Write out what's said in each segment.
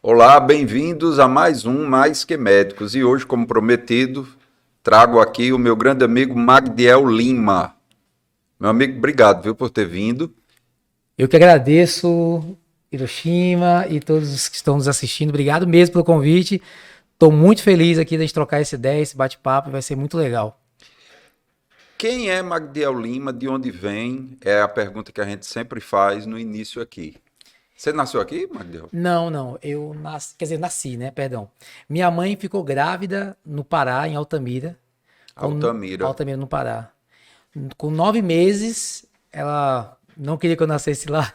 Olá, bem-vindos a mais um Mais Que Médicos. E hoje, como prometido, trago aqui o meu grande amigo Magdiel Lima. Meu amigo, obrigado, viu, por ter vindo. Eu que agradeço, Hiroshima e todos os que estão nos assistindo. Obrigado mesmo pelo convite. Estou muito feliz aqui de a gente trocar essa ideia, esse bate-papo, vai ser muito legal. Quem é Magdiel Lima? De onde vem? É a pergunta que a gente sempre faz no início aqui. Você nasceu aqui, Magdiel? Não, eu nasci, quer dizer, nasci, né? Perdão. Minha mãe ficou grávida no Pará, em Altamira, Altamira. Altamira no Pará. Com 9 meses, ela não queria que eu nascesse lá.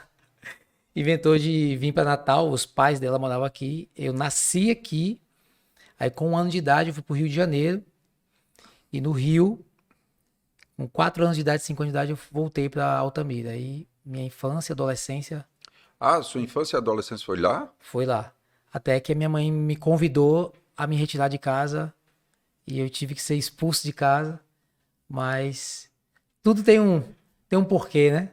Inventou de vir para Natal. Os pais dela moravam aqui. Eu nasci aqui. Aí, com 1 ano de idade, eu fui para o Rio de Janeiro. E no Rio, com 4 anos de idade, 5 anos de idade, eu voltei para Altamira. Aí minha infância, adolescência Ah, sua infância e adolescência foi lá? foi lá. Até que a minha mãe me convidou a me retirar de casa e eu tive que ser expulso de casa. Mas tudo tem um porquê, né?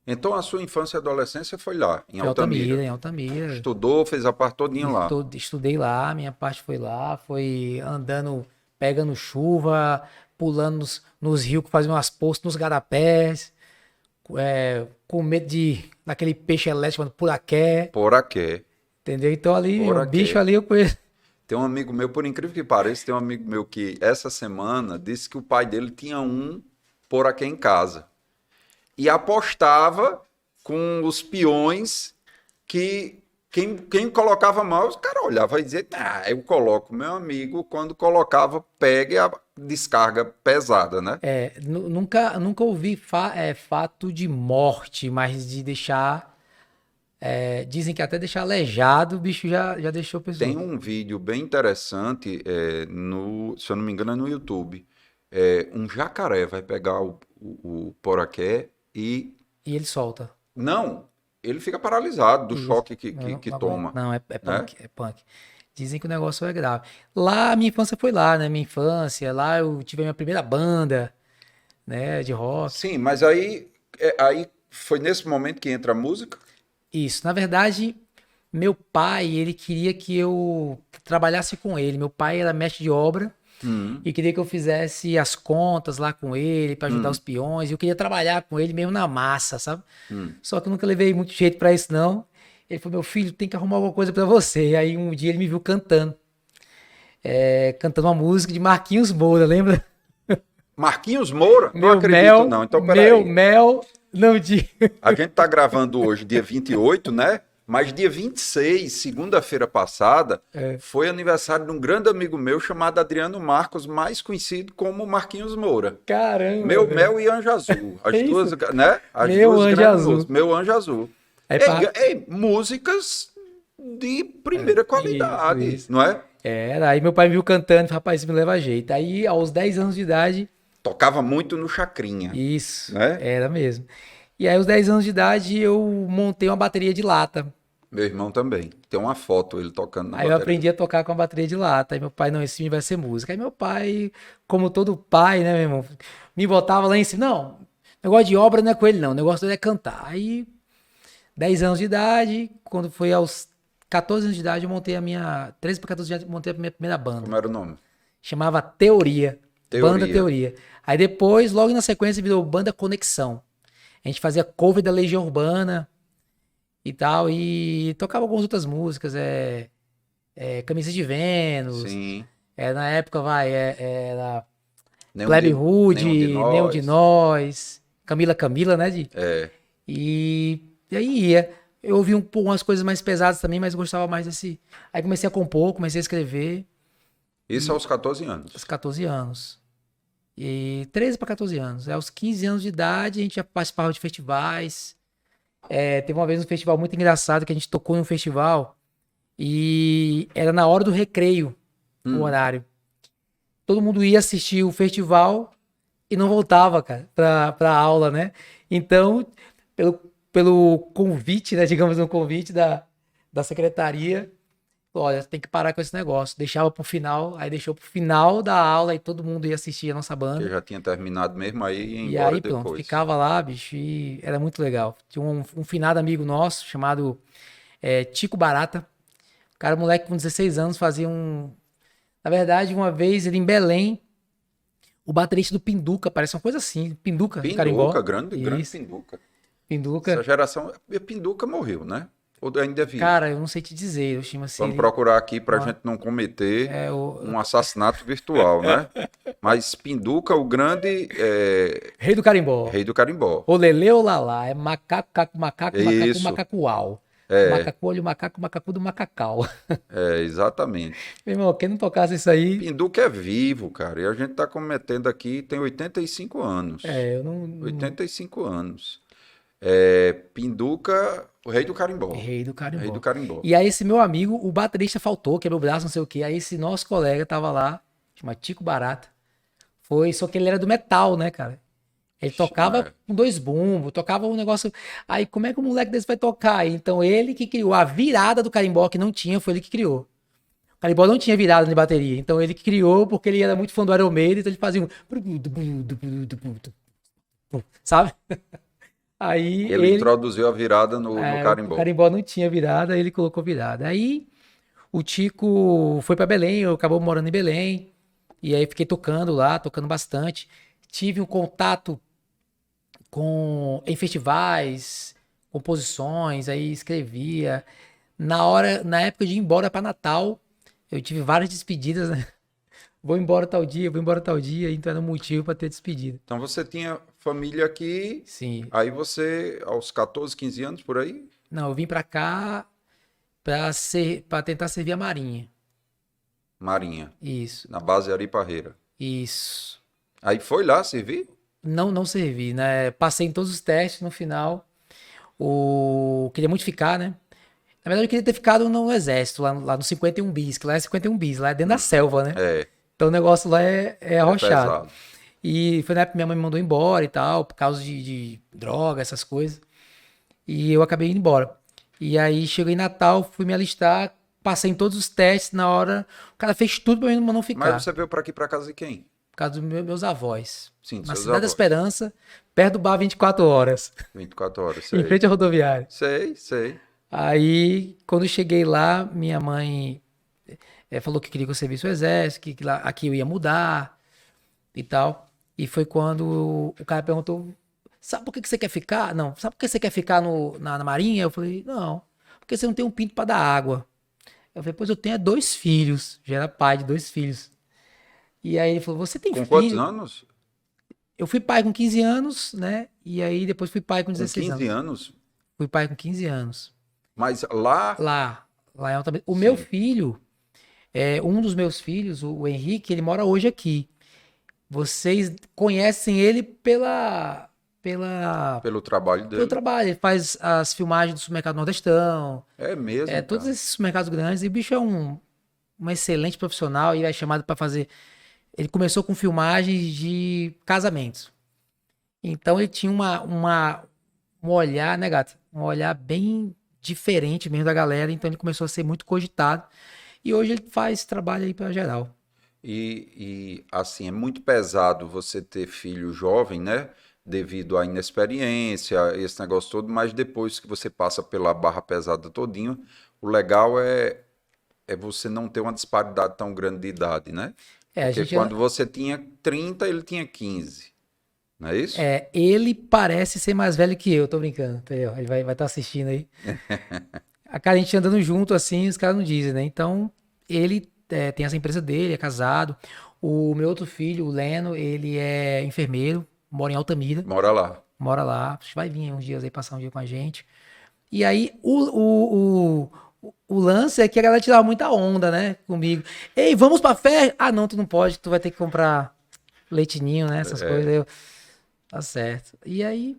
Então a sua infância e adolescência foi lá, em Foi Altamira, Altamira. em Altamira. Estudou, fez a parte todinha lá. Estudei lá, minha parte foi lá, foi andando, pegando chuva, pulando nos rios que faziam umas poças, nos garapés. Com medo daquele peixe elétrico chamado puraqué, Por aqui. entendeu? Então ali, Por o bicho aqui. ali eu conheço. Tem um amigo meu, por incrível que pareça, tem um amigo meu que essa semana disse que o pai dele tinha um por aqui em casa. E apostava com os peões que quem colocava mal, os caras olhavam e diziam, eu coloco. Meu amigo, quando colocava, pega a descarga pesada, né? Nunca ouvi fato de morte, mas de deixar. Dizem que até deixar aleijado, o bicho já deixou a Tem pessoa. um vídeo bem interessante, se eu não me engano, é no YouTube. Um jacaré vai pegar o poraqué e E ele solta. não, ele fica paralisado do Isso. choque que, que, Não, que não aguenta. toma, Não, é né? punk, é punk. Dizem que o negócio é grave. Lá, a minha infância foi lá, né? Minha infância, lá eu tive a minha primeira banda, né, de rock. Sim, mas aí foi nesse momento que entra a música? Isso. Na verdade, meu pai, ele queria que eu trabalhasse com ele. Meu pai era mestre de obra Hum, e queria que eu fizesse as contas lá com ele para ajudar os hum, peões. Eu queria trabalhar com ele mesmo na massa, sabe? hum. Só que eu nunca levei muito jeito para isso, não. Ele falou: meu filho, tem que arrumar alguma coisa para você. E aí um dia ele me viu cantando, cantando uma música de Marquinhos Moura, lembra? Marquinhos Moura? Não Meu acredito mel, não. Então, meu peraí. mel, não digo. A gente tá gravando hoje, dia 28, né? Mas dia 26, segunda-feira passada, foi aniversário de um grande amigo meu chamado Adriano Marcos, mais conhecido como Marquinhos Moura. Caramba, Meu velho. Mel e Anjo Azul. É As duas, isso? né? As Meu duas anjo grandes músicas. azul. Meu Anjo Azul. É pra... Músicas de primeira Isso, qualidade, isso. não é? Era, aí meu pai me viu cantando, rapaz, isso me leva a jeito. Aí, aos 10 anos de idade, Tocava muito no Chacrinha, isso, né? era mesmo. E aí, aos 10 anos de idade, eu montei uma bateria de lata. Meu irmão também. Tem uma foto ele tocando na Aí eu bateria. aprendi a tocar com a bateria de lata. Aí meu pai, não, esse filme vai ser música. Aí meu pai, como todo pai, né, meu irmão, me botava lá em cima. Não, negócio de obra não é com ele, não. O negócio dele é cantar. Aí, 10 anos de idade, quando foi aos 14 anos de idade, eu montei a minha. 13 para 14 anos, eu montei a minha primeira Como banda. era o nome? Chamava Teoria. Banda Teoria. Teoria. Aí depois, logo na sequência, virou Banda Conexão. A gente fazia cover da Legião Urbana e tal. E tocava algumas outras músicas. Camisa de Vênus. Sim. Na época, era Nenhum Plebe de, nenhum de Rude, Nenhum de nós. Nós. Camila, né, Di? É. E aí ia. Eu ouvi umas coisas mais pesadas também, mas eu gostava mais desse. Aí comecei a compor, comecei a escrever. Isso aos 14 anos. Aos 14 anos. E 13 para 14 anos. Aos 15 anos de idade, a gente já participava de festivais. Teve uma vez um festival muito engraçado que a gente tocou em um festival e era na hora do recreio, o Hum. horário. Todo mundo ia assistir o festival e não voltava, cara, pra aula, né? Então, pelo, pelo convite, né, digamos, um convite da secretaria, olha, tem que parar com esse negócio. Deixava pro final, aí deixou pro final da aula e todo mundo ia assistir a nossa Que banda. já tinha terminado mesmo aí e ia E embora aí, pronto, depois. ficava lá, bicho, e era muito legal. Tinha um finado amigo nosso chamado Tico Barata. O cara, moleque com 16 anos, fazia um... Na verdade, uma vez, ele em Belém, o baterista do Pinduca, parece uma coisa assim, Pinduca, do Carimbó. Pinduca, grande Isso, Pinduca. Essa Pinduca. geração, Pinduca morreu, né? Ou ainda é vivo? Cara, eu não sei te dizer, eu chamo assim, Vamos ele... procurar aqui para a Ó, gente não cometer é um assassinato virtual, né? Mas Pinduca, o grande Rei do Carimbó. rei do carimbó. O Lele ou Lalá, é macaco, caco, macaco, macaco, Isso, macacual. é, Macaco olho, macaco, macaco do macacau. exatamente. Meu irmão, quem não tocasse isso aí, Pinduca é vivo, cara, e a gente tá cometendo aqui, tem 85 anos. eu não... 85 anos. Pinduca, o rei do carimbó. Rei do Rei do Carimbó. carimbó. E aí esse meu amigo, o baterista faltou, quebrou o braço, não sei o quê. Aí esse nosso colega tava lá, chama Tico Barata. Foi, só que ele era do metal, né, cara? Ele Ixi, tocava com dois bumbos, tocava um negócio. Aí como é que um moleque desse vai tocar? Então ele que criou a virada do carimbó, que não tinha, foi ele que criou. O carimbó não tinha virada de bateria. Então ele que criou, porque ele era muito fã do Iron Maiden, então ele fazia um. Sabe? Aí Ele ele. introduziu a virada no O carimbó. carimbó não tinha virada, ele colocou virada. Aí o Tico foi pra Belém, eu acabou morando em Belém. E aí fiquei tocando lá, tocando bastante. Tive um contato em festivais, composições, aí escrevia. Na época de ir embora para Natal, eu tive várias despedidas, né? Vou embora tal dia, vou embora tal dia, então era um motivo para ter despedida. Então você tinha família aqui, Sim. aí você, aos 14, 15 anos por aí, Não, eu vim para cá para tentar servir a Marinha. Marinha, Isso, na base Ariparreira. isso. Aí foi lá servir? Não servi, né? Passei em todos os testes no final. Queria muito ficar, né? Na verdade, eu queria ter ficado no exército, lá no 51 bis, que lá é 51 bis, lá é dentro da selva, né? É, Então o negócio lá é é arrochado. pesado. E foi na época que minha mãe me mandou embora e tal, por causa de droga, essas coisas. E eu acabei indo embora. E aí cheguei em Natal, fui me alistar, passei em todos os testes na hora. O cara fez tudo pra eu não Mas ficar. você veio para aqui para casa de quem? Por causa dos meus avós. Sim, Na seus Cidade da avós. Esperança, perto do bar 24 horas, 24 horas, em sei. frente à rodoviária. Sei. Aí, quando eu cheguei lá, minha mãe falou que queria que eu servisse o exército, que lá, aqui eu ia mudar e tal. E foi quando o cara perguntou: sabe por que você quer ficar? Não, sabe por que você quer ficar na Marinha? Eu falei: não, porque você não tem um pinto pra dar água. Eu falei: pois eu tenho 2 filhos. Já era pai de 2 filhos. E aí ele falou: você tem Com quantos filho? anos? Eu fui pai com 15 anos, né? E aí depois fui pai com Com 16 15 anos. anos? Fui pai com 15 anos. Mas lá, Lá em Altamira. O meu sim, filho, um dos meus filhos, o Henrique, ele mora hoje aqui. Vocês conhecem ele pelo trabalho pelo dele. trabalho. Ele faz as filmagens do Supermercado Nordestão, É mesmo, todos cara. esses supermercados grandes. E o bicho é um excelente profissional e é chamado para fazer. Ele começou com filmagens de casamentos. Então ele tinha um olhar, né, gato? Um olhar bem diferente mesmo da galera. Então ele começou a ser muito cogitado. E hoje ele faz trabalho aí para geral. Assim, é muito pesado você ter filho jovem, né? Devido à inexperiência, esse negócio todo, mas depois que você passa pela barra pesada todinho, o legal é você não ter uma disparidade tão grande de idade, né? A Porque gente, quando você tinha 30, ele tinha 15, não é isso? ele parece ser mais velho que eu, tô brincando, entendeu? Ele vai estar assistindo aí. A cara, a gente andando junto assim, os caras não dizem, né? Então, ele tem essa empresa dele, é casado. O meu outro filho, o Leno, ele é enfermeiro, mora em Altamira, Mora lá. mora lá. Acho que vai vir uns dias aí passar um dia com a gente. E aí, o lance é que a galera tirava muita onda, né? Comigo. Ei, vamos pra festa? Ah, não, tu não pode, tu vai ter que comprar leitinho, né? Essas coisas. Tá certo. E aí,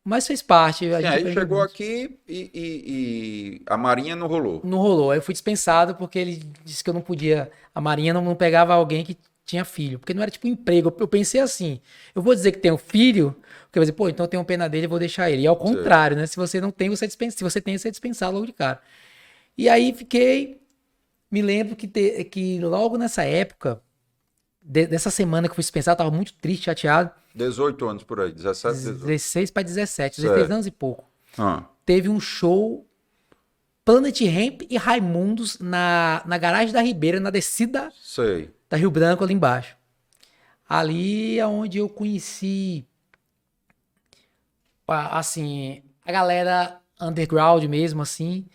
mas fez parte. A Sim, gente aí aprendeu chegou muito. aqui e a Marinha não rolou. Não rolou. Aí eu fui dispensado porque ele disse que eu não podia. A Marinha não pegava alguém que tinha filho. Porque não era tipo um emprego. Eu pensei assim: eu vou dizer que tenho filho, porque eu vou dizer, pô, então eu tenho pena dele, eu vou deixar ele. E ao Sei. contrário, né? Se você não tem, você dispensa. Se você tem, você é dispensado logo de cara. E aí fiquei. Me lembro que logo nessa época, dessa semana que eu fui dispensado, eu tava muito triste, chateado. 18 anos por aí, 17, 18. 16 para 17, 16 Certo. anos e pouco. Ah, Teve um show Planet Hemp e Raimundos na garagem da Ribeira, na descida Sei. da Rio Branco, ali embaixo. Ali é onde eu conheci, assim, a galera underground mesmo, assim.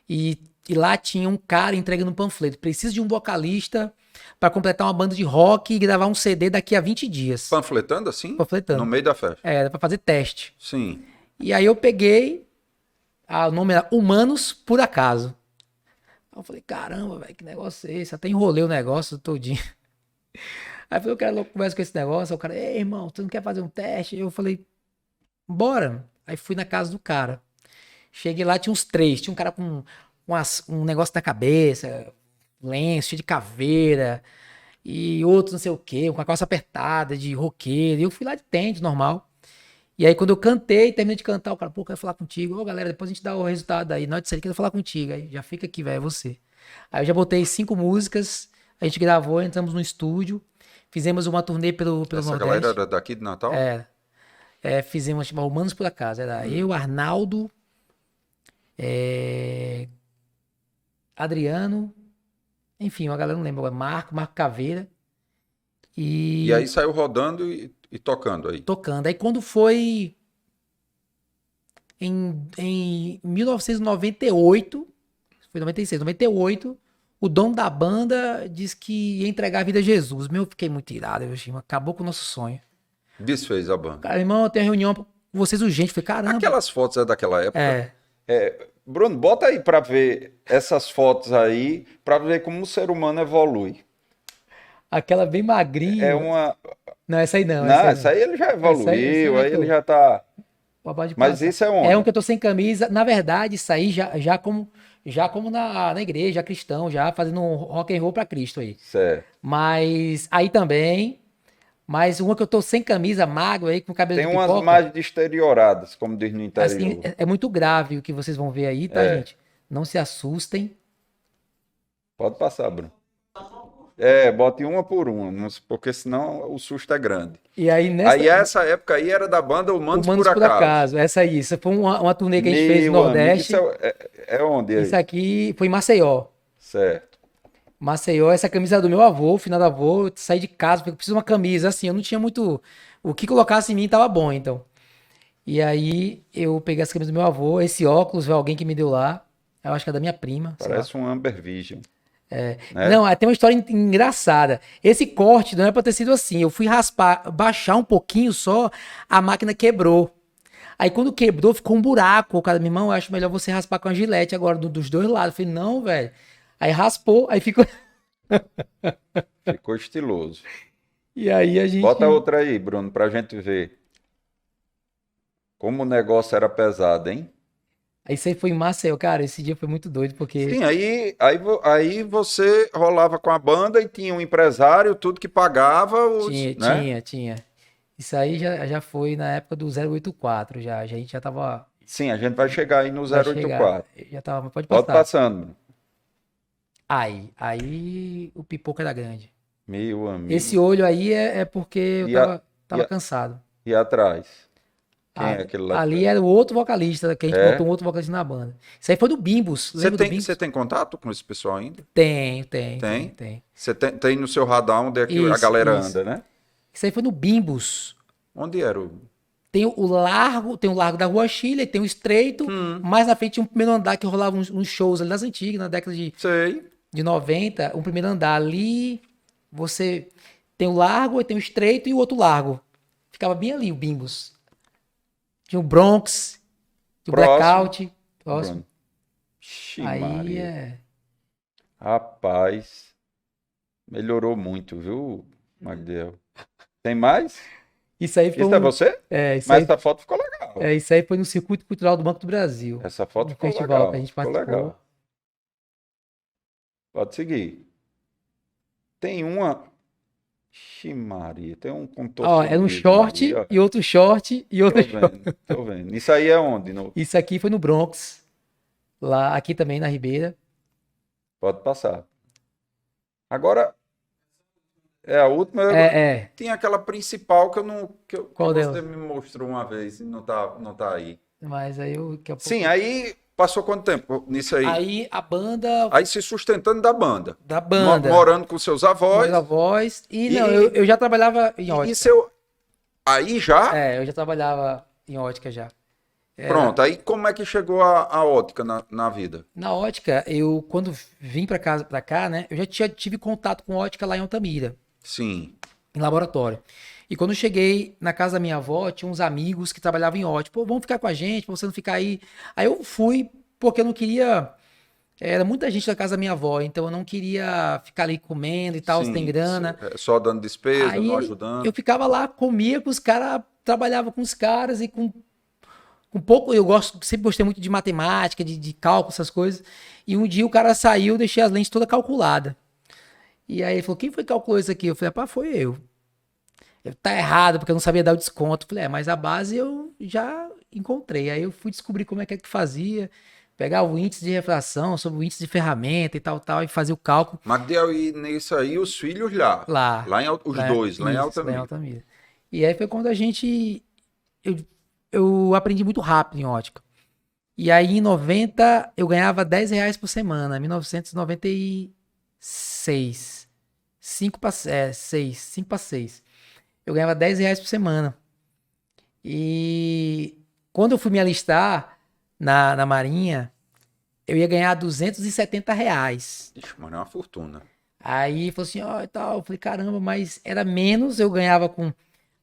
E lá tinha um cara entregando um panfleto. Precisa de um vocalista para completar uma banda de rock e gravar um CD daqui a 20 dias. Panfletando assim? No Panfletando. meio da festa. Era pra fazer teste. Sim. E aí eu peguei, o nome era Humanos por Acaso. Aí eu falei, caramba, velho, que negócio é esse? Até enrolei o negócio todinho. Aí eu falei, eu quero conversar com esse negócio. Aí o cara, ei, irmão, tu não quer fazer um teste? Eu falei, bora. Aí fui na casa do cara. Cheguei lá, tinha uns 3. Tinha um cara com um negócio na cabeça, lenço, cheio de caveira. E outro não sei o quê, com a calça apertada, de roqueiro. E eu fui lá de tente, normal. E aí quando eu cantei, terminei de cantar, o cara, pô, quero falar contigo. Ô, galera, depois a gente dá o resultado aí. Na hora de sair, quero falar contigo. Aí já fica aqui, velho, é você. Aí eu já botei 5 músicas, a gente gravou, entramos no estúdio, fizemos uma turnê pelo Essa Nordeste. galera era daqui de Natal? Fizemos, chamava Humanos por Acaso. Era eu, Arnaldo, Adriano, enfim, uma galera não lembra agora, Marco Caveira. E aí saiu rodando e tocando aí. Tocando. Aí quando foi em 1998, foi 96, 98, o dono da banda disse que ia entregar a vida a Jesus. Eu fiquei muito irado, acabou com o nosso sonho. Desfez a banda. Cara, irmão, eu tenho reunião com vocês urgente. Falei, caramba. Aquelas fotos é daquela época? Bruno, bota aí pra ver essas fotos aí, pra ver como o ser humano evolui. Aquela bem magrinha. É uma... Não, essa aí não. Não, essa aí ele já evoluiu, aí ele já tá... Mas isso é onde? É um que eu tô sem camisa. Na verdade, isso aí já como na igreja, cristão, já fazendo um rock and roll pra Cristo aí. Certo. Mas aí também... Mas uma que eu tô sem camisa, magro aí, com cabelo Tem de umas pipoca. mais desterioradas, como diz no interior. Assim, é muito grave o que vocês vão ver aí, tá, gente? Não se assustem. Pode passar, Bruno. Bote uma por uma, porque senão o susto é grande. E aí, Aí essa época aí era da banda Humanos por Acaso. Essa aí, isso foi uma turnê que a gente fez no Nordeste. Amigo, isso é onde? Isso aqui foi em Maceió. Certo. Maceió, essa camisa é do meu avô, finado avô, eu saí de casa, porque eu preciso de uma camisa, assim, eu não tinha muito... O que colocasse em mim tava bom, então. E aí, eu peguei essa camisa do meu avô, esse óculos, alguém que me deu lá, eu acho que é da minha prima. Parece um Amber Vision. Né? Não, tem uma história engraçada. Esse corte não é pra ter sido assim, eu fui baixar um pouquinho só, a máquina quebrou. Aí quando quebrou, ficou um buraco. O cara, meu irmão, eu acho melhor você raspar com a gilete agora, dos dois lados. Eu falei, não, velho. Aí raspou, aí ficou... Ficou estiloso. E aí a gente... Bota outra aí, Bruno, pra gente ver. Como o negócio era pesado, hein? Aí isso aí foi em Maceió, cara, esse dia foi muito doido, porque... Sim, aí você rolava com a banda e tinha um empresário, tudo que pagava... Tinha. Isso aí já foi na época do 084, a gente já tava... Sim, a gente vai chegar aí no 084. Já tava, pode Pode passando, Bruno. Aí o pipoco era grande. Meu amigo. Esse olho aí é porque eu tava cansado. E atrás? Quem é aquele lá? Ali era o outro vocalista, que a gente botou um outro vocalista na banda. Isso aí foi do Bimbos. Lembra do Bimbos? Você tem contato com esse pessoal ainda? Tem. Você tem no seu radar onde é que a galera anda, né? Isso aí foi no Bimbos. Onde era o... Tem o largo da Rua Chile, tem o estreito. Mais na frente tinha um primeiro andar que rolava uns shows ali das antigas, na década de 90. Um primeiro andar ali, você tem o largo, tem o estreito e o outro largo. Ficava bem ali o Bimbos. Tinha o Bronx, o Blackout. Próximo. Aí Maria. Rapaz, melhorou muito, viu, Magdiel? Tem mais? Isso aí foi é você? Isso Mas aí... essa foto ficou legal. Isso aí foi no Circuito Cultural do Banco do Brasil. Essa foto ficou festival legal. Que a gente participou. Legal. Pode seguir. Tem uma... Maria, tem um contorcionismo. Era um short Maria. E outro short e outro short. Tô vendo. Isso aí é onde? Isso aqui foi no Bronx. Lá, aqui também na Ribeira. Pode passar. Agora... a última. Tinha aquela principal que eu não. Qual que delas? Você me mostrou uma vez e não tá aí. Mas aí eu. Sim, aí Passou quanto tempo nisso aí? Aí a banda Aí se sustentando da banda. da banda, Morando com seus avós. meus avós. E E, não, eu já trabalhava em e ótica. seu. Aí já? Eu já trabalhava em ótica já. Pronto. Aí como é que chegou a ótica na vida? Na ótica, eu quando vim pra cá, né, eu já tive contato com ótica lá em Altamira, Sim. em laboratório. E quando eu cheguei na casa da minha avó, tinha uns amigos que trabalhavam em ótica. Pô, vamos ficar com a gente, pra você não ficar aí. Aí eu fui porque eu não queria. Era muita gente da casa da minha avó, então eu não queria ficar ali comendo e tal, se tem Sim. grana. Só dando despesa, não Aí eu ajudando. ficava lá, comia com os caras, trabalhava com os caras e com pouco. Eu gosto, sempre gostei muito de matemática, de cálculo, essas coisas. E um dia o cara saiu, deixei as lentes toda calculada. E aí ele falou: quem foi que calculou isso aqui? Eu falei: pá, foi eu. Ele: tá errado, porque eu não sabia dar o desconto. Eu falei: mas a base eu já encontrei. Aí eu fui descobrir como é que fazia, pegar o índice de refração, sobre o índice de ferramenta e tal, e fazer o cálculo Magdiel, e nisso aí, os filhos lá. lá. Os dois, lá em Isso, lá em Altamira. Altamira. E aí foi quando a gente. Eu, eu aprendi muito rápido em ótica. E aí em 90 eu ganhava R$ 10 por semana, 1996. 5 para 6, 5 para 6. Eu ganhava R$ 10 por semana. E quando eu fui me alistar na Marinha, eu ia ganhar R$ 270. Ixi, mano, é uma fortuna. Aí falou assim, ó, e tal. Eu falei: caramba, mas era menos, eu ganhava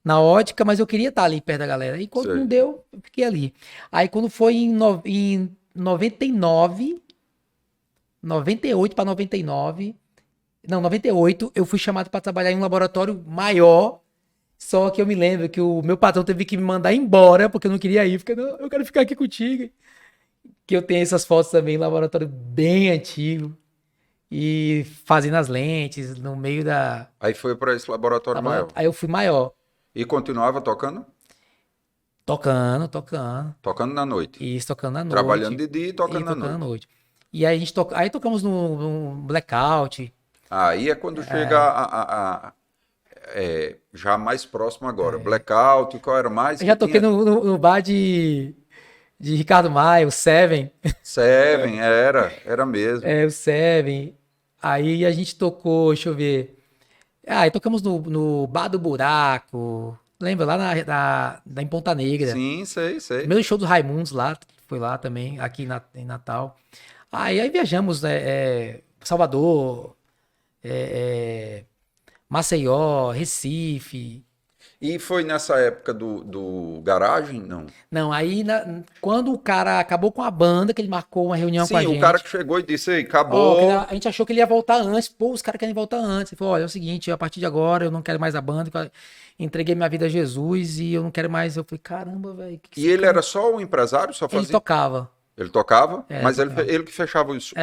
na ótica, mas eu queria estar ali perto da galera. E quando não Sei. deu, eu fiquei ali. Aí quando foi em 99, 98 para 99, não, 98, eu fui chamado para trabalhar em um laboratório maior. Só que eu me lembro que o meu patrão teve que me mandar embora, porque eu não queria ir. Porque não, eu quero ficar aqui contigo. Que eu tenho essas fotos também, laboratório bem antigo. E fazendo as lentes no meio da. Aí foi para esse laboratório maior. Aí eu fui maior. E continuava tocando? Tocando. Tocando na noite. Isso, tocando à noite. Trabalhando de dia e tocando E na tocando à noite. noite. E aí aí tocamos no Blackout. Aí é quando chega já mais próximo agora. Blackout, qual era mais Eu que já toquei tinha? no bar de Ricardo Maia, o Seven. Seven, era mesmo. O Seven. Aí a gente tocou, deixa eu ver. Aí tocamos no Bar do Buraco. Lembra? Lá em Ponta Negra. Sim, sei. Primeiro show do Raimundos lá, foi lá também, aqui em Natal. Aí viajamos, né, Salvador, é, Maceió, Recife. E foi nessa época do garagem? Não. Não, aí quando o cara acabou com a banda, que ele marcou uma reunião com a Sim, o gente. cara que chegou e disse, aí, Ó, acabou. a gente achou que ele ia voltar antes. Pô, os caras querem voltar antes. Ele falou: olha, é o seguinte, a partir de agora eu não quero mais a banda. Entreguei minha vida a Jesus e eu não quero mais. Eu falei: caramba, velho. E ele era só um empresário? Só Ele fazia? tocava. Ele tocava, mas Tocava. ele que fechava os shows.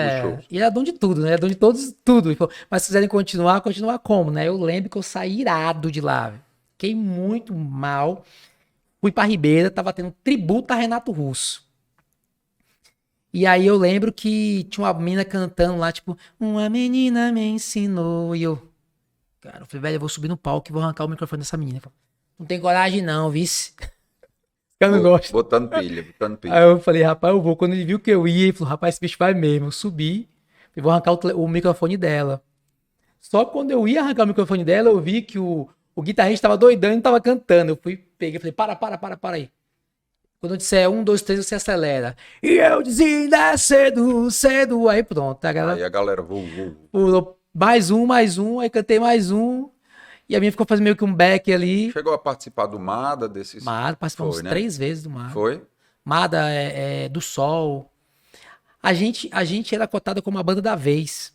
E ele é dono de tudo, né? É dono de todos, tudo. Ele falou: mas se quiserem continuar como, né? Eu lembro que eu saí irado de lá, velho. Fiquei muito mal. Fui pra Ribeira, tava tendo tributo a Renato Russo. E aí eu lembro que tinha uma menina cantando lá, tipo, uma menina me ensinou. E cara, eu falei: velho, eu vou subir no palco e vou arrancar o microfone dessa menina. Falei: não tem coragem não, vice. Eu não gosto. Botando pilha. Aí eu falei: rapaz, eu vou. Quando ele viu que eu ia, ele falou: rapaz, esse bicho vai mesmo. Eu subi e vou arrancar o microfone dela. Só que quando eu ia arrancar o microfone dela, eu vi que o guitarrista tava doidando e tava cantando. Eu peguei e falei: para aí. Quando eu disser 1, 2, 3, você acelera. E eu dizia: cedo. Aí pronto. Aí a galera Pulou mais um, aí cantei mais um. E a minha ficou fazendo meio que um back ali. Chegou a participar do MADA, desses... Mada, participamos Foi, né? 3 vezes do Mada. Foi? Mada do Sol. A gente era cotado como a banda da vez,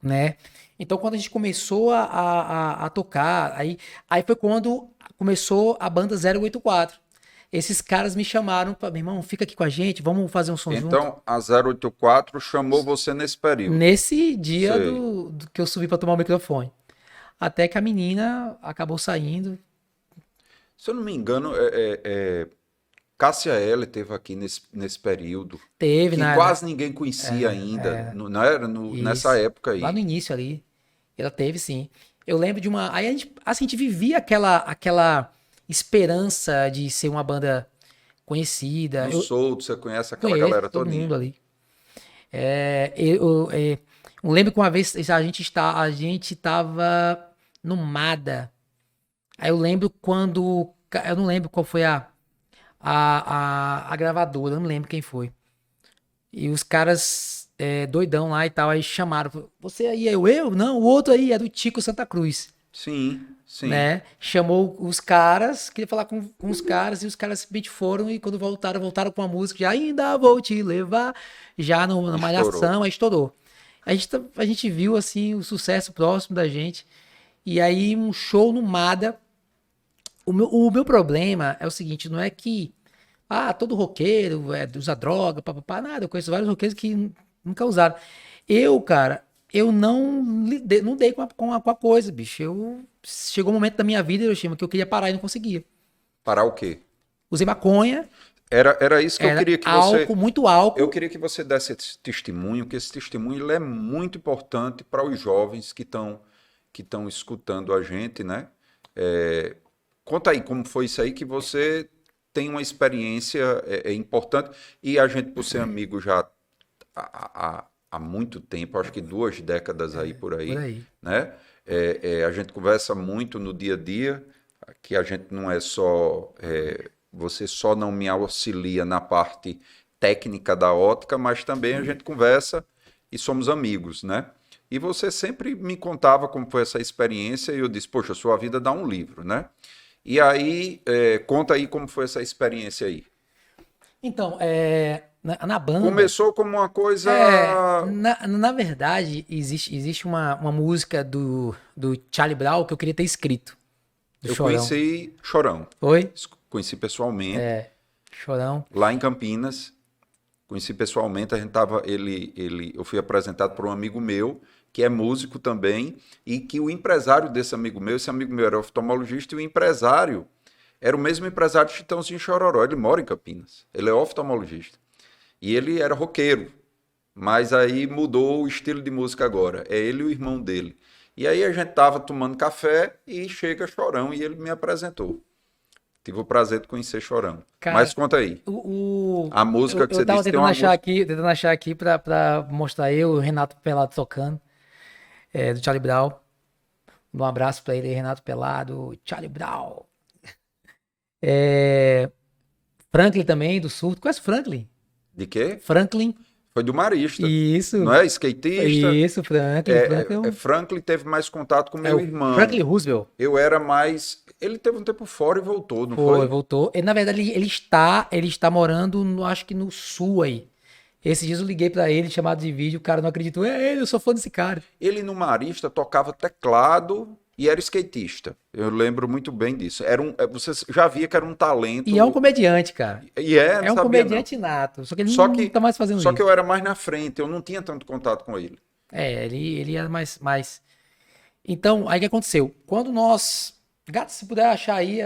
né? Então, quando a gente começou a tocar, aí foi quando começou a banda 084. Esses caras me chamaram para: meu irmão, fica aqui com a gente, vamos fazer um som junto. Então, a 084 chamou você nesse período. Nesse dia Sei. do que eu subi para tomar o microfone. Até que a menina acabou saindo. Se eu não me engano, Cássia Eller teve aqui nesse período. Teve, Que né? quase ninguém conhecia ainda. Não era nessa época aí. Lá no início ali. Ela teve, sim. Eu lembro de uma. Aí a gente vivia aquela esperança de ser uma banda conhecida. No Solto, você conhece aquela Conheço galera todo todinha. mundo ali. Eu lembro que uma vez a gente estava no Mada. Aí eu lembro quando. Eu não lembro qual foi a gravadora, eu não lembro quem foi. E os caras doidão lá e tal, aí chamaram. Você aí, eu? Não, o outro aí é do Tico Santa Cruz, Sim, sim. né? Chamou os caras, queria falar com os caras, e os caras simplesmente foram, e quando voltaram com a música, já ainda vou te levar, já na Estourou. malhação, aí estourou. A gente viu, assim, o sucesso próximo da gente, e aí um show no Mada. O meu problema é o seguinte, não é que todo roqueiro usa droga, papapá, nada. Eu conheço vários roqueiros que nunca usaram. Eu, cara, eu não dei com a coisa, bicho. Chegou um momento da minha vida, Hiroshima, que eu queria parar e não conseguia. Parar o quê? Usei maconha, Era isso que eu era queria que você. álcool, muito Eu álcool. queria que você desse esse testemunho, que esse testemunho ele é muito importante para os jovens que estão escutando a gente, né? É, conta aí como foi isso aí que você tem uma experiência importante e a gente, por ser amigo já há muito tempo, acho que 2 décadas aí por Por aí, aí. né? A gente conversa muito no dia a dia, que a gente não é só. Você só não me auxilia na parte técnica da ótica, mas também a gente conversa e somos amigos, né? E você sempre me contava como foi essa experiência e eu disse, poxa, sua vida dá um livro, né? E aí, conta aí como foi essa experiência aí. Então, na banda, Começou como uma coisa. na verdade, existe uma música do Charlie Brown que eu queria ter escrito, do Eu Chorão. conheci Chorão, Foi? conheci pessoalmente, Chorão. lá em Campinas. Conheci pessoalmente, a gente tava, eu fui apresentado por um amigo meu, que é músico também, e que o empresário desse amigo meu, esse amigo meu era oftalmologista, e o empresário era o mesmo empresário de Chitãozinho e Chororó. Ele mora em Campinas, ele é oftalmologista. E ele era roqueiro, mas aí mudou o estilo de música agora. É ele e o irmão dele. E aí a gente tava tomando café e chega Chorão e ele me apresentou. Tive o prazer de conhecer Chorão. Mas Cara, conta aí, a música que eu você tava disse tem uma música. tentando achar aqui pra mostrar eu, o Renato Pelado tocando, do Charlie Brown. Um abraço pra ele, Renato Pelado, Charlie Brown. É, Franklin também, do Surto. Conhece o Franklin? De quê? Franklin, Foi do Marista, não isso, é? Skatista. isso, Franklin. Franklin, Franklin teve mais contato com é meu o irmão. Franklin Roosevelt. Eu era mais. Ele teve um tempo fora e voltou, não Foi, foi? voltou. Na verdade, ele está morando, acho que no sul aí. Esses dias eu liguei pra ele, chamado de vídeo, o cara não acreditou. É ele, eu sou fã desse cara. Ele no Marista tocava teclado e era skatista. Eu lembro muito bem disso. Você já via que era um talento. E é um comediante, cara. Não É um sabia não. comediante nato. Só que ele Só não que, tá mais fazendo só que isso. eu era mais na frente, eu não tinha tanto contato com ele. Ele era mais. Então, aí o que aconteceu? Quando nós. Gato, se puder achar aí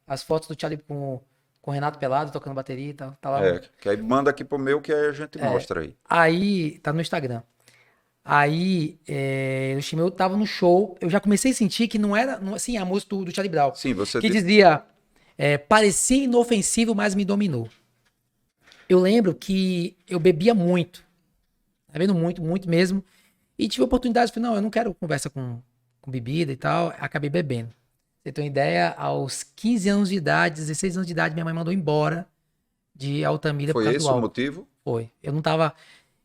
as fotos do Charlie com o Renato Pelado tocando bateria e tal. Tá lá. Que aí manda aqui pro meu que aí a gente mostra aí. Aí, tá no Instagram. Aí, eu tava no show, eu já comecei a sentir que não era, assim, a música do Charlie Brown. Sim, você Que disse. dizia, parecia inofensivo, mas me dominou. Eu lembro que eu bebia muito, bebendo muito, muito mesmo, e tive a oportunidade, falei, não, eu não quero conversa com bebida e tal, acabei bebendo. Você tem uma ideia, aos 15 anos de idade, 16 anos de idade, minha mãe mandou embora de Altamira por Foi causa do esse o álcool. motivo? Foi. Eu não tava.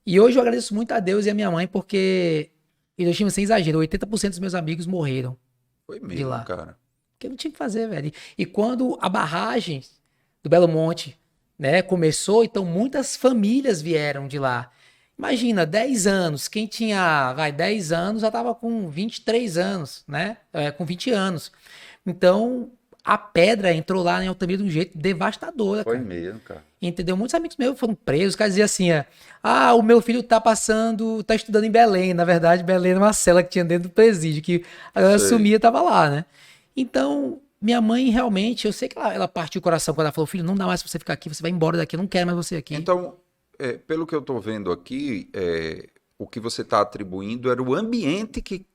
E hoje eu agradeço muito a Deus e a minha mãe, porque, Hiroshima, sem exagero, 80% dos meus amigos morreram Foi de mesmo, lá. cara. Porque eu não tinha o que fazer, velho. E quando a barragem do Belo Monte, né, começou, então muitas famílias vieram de lá. Imagina, 10 anos. Quem tinha, 10 anos já tava com 23 anos, né? Com 20 anos. Então, a pedra entrou lá em Altamira de um jeito devastador, Foi cara. mesmo, cara. Entendeu? Muitos amigos meus foram presos. Os caras diziam assim: o meu filho tá estudando em Belém. Na verdade, Belém era uma cela que tinha dentro do presídio, que a galera Sei. sumia e tava lá, né? Então, minha mãe realmente, eu sei que ela partiu o coração quando ela falou: filho, não dá mais pra você ficar aqui, você vai embora daqui, eu não quero mais você aqui. Então, pelo que eu estou vendo aqui, o que você está atribuindo era o ambiente que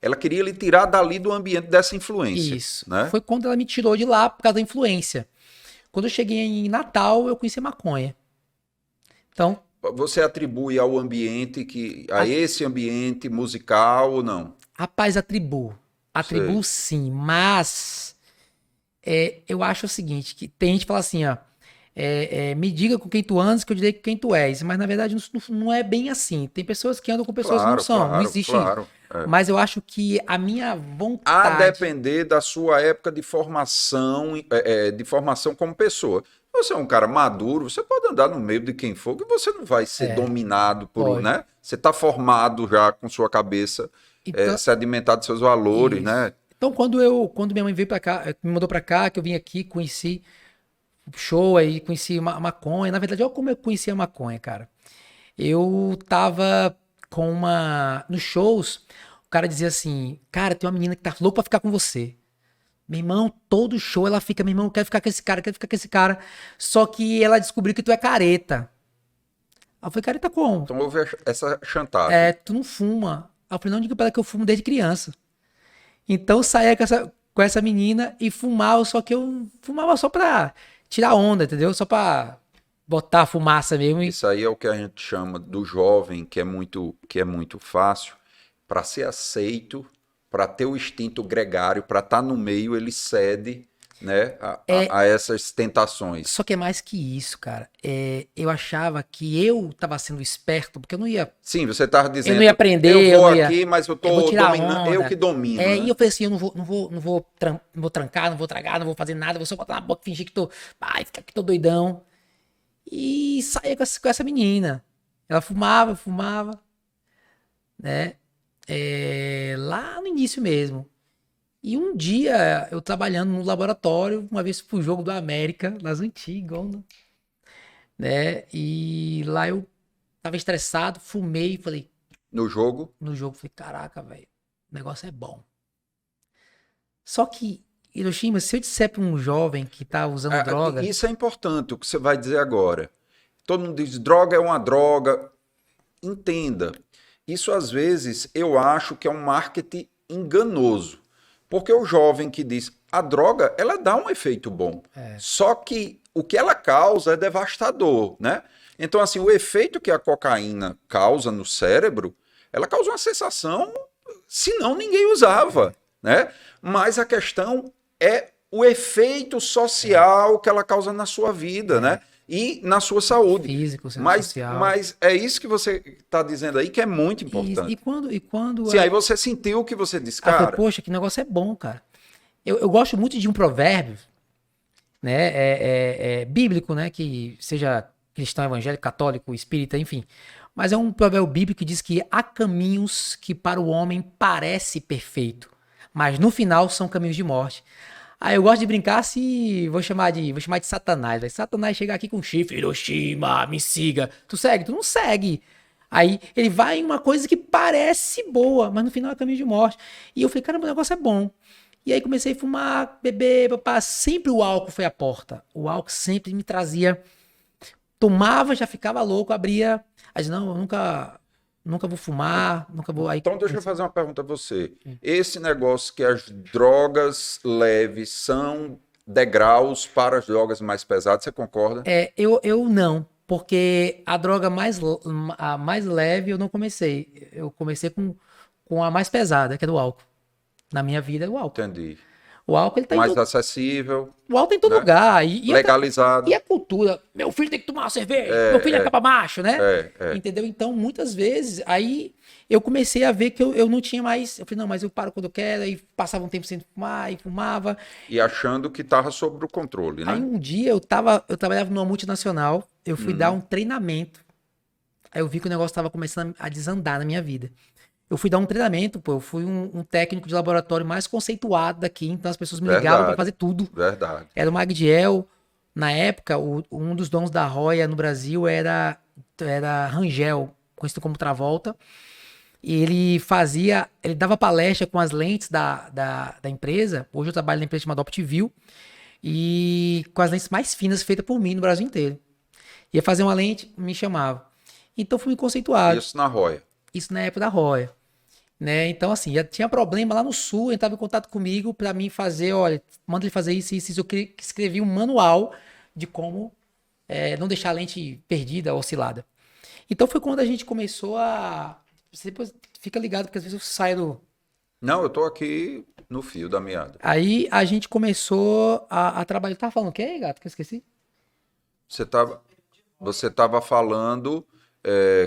ela queria lhe tirar dali do ambiente dessa influência. Isso. Né? Foi quando ela me tirou de lá por causa da influência. Quando eu cheguei em Natal, eu conheci a maconha. Então, Você atribui ao ambiente a a- esse ambiente musical ou não? rapaz, atribuo. Atribuo Sei. sim, mas eu acho o seguinte, que tem gente que fala assim, ó, me diga com quem tu andas que eu direi com quem tu és. Mas na verdade não é bem assim. Tem pessoas que andam com pessoas que não Claro, são, não claro, existe isso. claro. É. Mas eu acho que a minha A vontade depender da sua época de formação como pessoa. Você é um cara maduro, você pode andar no meio de quem for, que você não vai ser dominado por, pode. né? Você está formado já com sua cabeça, Então, sedimentado de seus valores, isso. né? Então, quando minha mãe veio pra cá, me mandou pra cá, que eu vim aqui, conheci o show aí, conheci a maconha. Na verdade, olha como eu conheci a maconha, cara. Eu tava nos shows, o cara dizia assim, cara, tem uma menina que tá louca pra ficar com você. Meu irmão, todo show ela fica, meu irmão, eu quero ficar com esse cara, eu quero ficar com esse cara. Só que ela descobriu que tu é careta. Aí eu falei, careta como? Então houve essa chantagem. Tu não fuma. Aí eu falei, não, diga pra ela que eu fumo desde criança. Então eu saía com essa menina e fumava, só que eu fumava só pra tirar onda, entendeu? Só pra botar a fumaça mesmo. Isso aí é o que a gente chama do jovem, que é muito fácil, para ser aceito, para ter o instinto gregário, para estar no meio, ele cede, né, a essas tentações. Só que é mais que isso, cara. Eu achava que eu tava sendo esperto, porque Sim, você estava eu não dizendo, ia aprender, eu eu vou não ia. aqui, mas eu Eu vou tô tirar dominando, eu que onda. domino, E né? eu falei assim, eu não vou trancar, não vou tragar, não vou fazer nada, vou só botar na boca e fingir que tô. Ai, ficar aqui tô doidão. E saía com essa menina. Ela fumava, né? Lá no início mesmo. E um dia, eu trabalhando no laboratório, uma vez pro jogo do América, nas antigas, né? E lá eu tava estressado, fumei, falei, No jogo. no jogo, falei, caraca, velho, o negócio é bom. Só que, Hiroshima, se eu disser pra um jovem que tá usando droga, Isso é importante, o que você vai dizer agora. Todo mundo diz, droga é uma droga. Entenda, isso às vezes eu acho que é um marketing enganoso. Porque o jovem que diz, a droga, ela dá um efeito bom. Só que o que ela causa é devastador, né? Então, assim, o efeito que a cocaína causa no cérebro, ela causa uma sensação, senão ninguém usava, né? Mas a questão é o efeito social que ela causa na sua vida, né? E na sua saúde. físico, sendo Mas, social. mas é isso que você está dizendo aí que é muito E importante. quando Sim, aí você sentiu o que você disse, ela falou, cara. poxa, que negócio é bom, cara. Eu gosto muito de um provérbio, né? Bíblico, né? Que seja cristão, evangélico, católico, espírita, enfim. Mas é um provérbio bíblico que diz que há caminhos que para o homem parece perfeito, mas no final são caminhos de morte. Aí eu gosto de brincar se vou chamar de Satanás. Vai Satanás chegar aqui com chifre, Hiroshima, me siga. Tu segue? Tu não segue. Aí ele vai em uma coisa que parece boa, mas no final é caminho de morte. E eu falei, caramba, o negócio é bom. E aí comecei a fumar, beber, papá. Sempre o álcool foi a porta. O álcool sempre me trazia. Tomava, já ficava louco, abria. Aí disse, não, eu nunca vou fumar, nunca vou. Aí Então, deixa eu fazer uma pergunta a você. Esse negócio que as drogas leves são degraus para as drogas mais pesadas, você concorda? eu não, porque a droga a mais leve eu não comecei. Eu comecei com a mais pesada, que é do álcool. Na minha vida é o álcool. Entendi. O álcool, ele tá em Mais todo, acessível, o álcool tá em todo né? lugar. E Legalizado. a cultura, meu filho tem que tomar uma cerveja, meu filho é capa macho, né? É. Entendeu? Então, muitas vezes, aí eu comecei a ver que eu não tinha mais. Eu falei, não, mas eu paro quando eu quero, aí passava um tempo sem fumar, e fumava. E achando que estava sob o controle, Aí né? um dia eu trabalhava numa multinacional, eu fui dar um treinamento. Aí eu vi que o negócio estava começando a desandar na minha vida. Eu fui dar um treinamento, pô, eu fui um técnico de laboratório mais conceituado daqui, então as pessoas me ligavam para Verdade, fazer tudo. verdade. Era o Magdiel, na época, um dos donos da Roya no Brasil era Rangel, conhecido como Travolta. E ele dava palestra com as lentes da empresa. Hoje eu trabalho na empresa chamada Optiview. E com as lentes mais finas feitas por mim no Brasil inteiro. Ia fazer uma lente, me chamava. Então fui conceituado. Isso na Roya. Isso na época da Roya. Né? Então, assim, já tinha problema lá no sul, entrava em contato comigo para mim fazer, olha, manda ele fazer isso, isso, isso. Eu escrevi um manual de como não deixar a lente perdida, oscilada. Então foi quando a gente começou a... Você depois fica ligado, porque às vezes eu saio do... Não, eu tô aqui no fio da meada. Aí a gente começou a trabalhar. Tava falando o quê, gato? Que eu esqueci. Você tava falando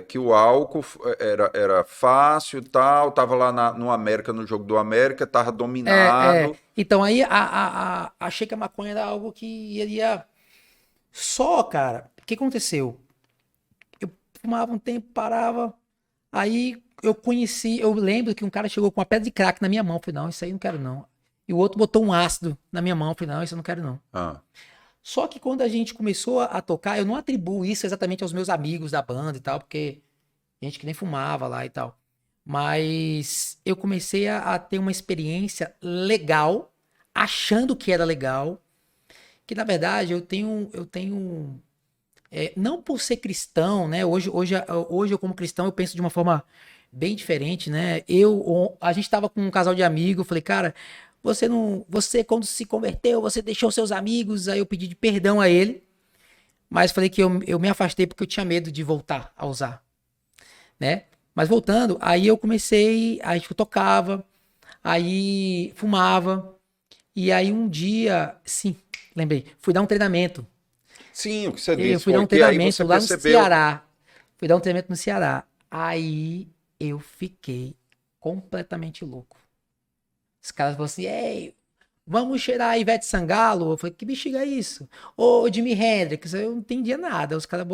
que o álcool era fácil e tal, tava lá no América, no jogo do América, tava dominado. Então aí achei que a maconha era algo que iria... Só, cara, o que aconteceu? Eu fumava um tempo, parava, aí eu lembro que um cara chegou com uma pedra de crack na minha mão, eu falei, não, isso aí eu não quero não. E o outro botou um ácido na minha mão, eu falei, não, isso eu não quero não. Ah, Só que quando a gente começou a tocar, eu não atribuo isso exatamente aos meus amigos da banda e tal, porque gente que nem fumava lá e tal. Mas eu comecei a ter uma experiência legal, achando que era legal, que na verdade não por ser cristão, né? Hoje eu como cristão eu penso de uma forma bem diferente, né? A gente tava com um casal de amigos, eu falei, cara, você quando se converteu, você deixou seus amigos, aí eu pedi de perdão a ele, mas falei que eu me afastei porque eu tinha medo de voltar a usar, né? Mas voltando, aí eu comecei, aí eu tocava, aí fumava, e aí um dia, sim, lembrei, fui dar um treinamento. sim, o que você Eu disse fui dar foi um que aí treinamento você lá no percebeu. Ceará. Fui dar um treinamento no Ceará. Aí eu fiquei completamente louco. Os caras falaram assim, ei, vamos cheirar a Ivete Sangalo? Eu falei, que bexiga é isso? Ô, Jimi Hendrix, eu não entendia nada. Os caras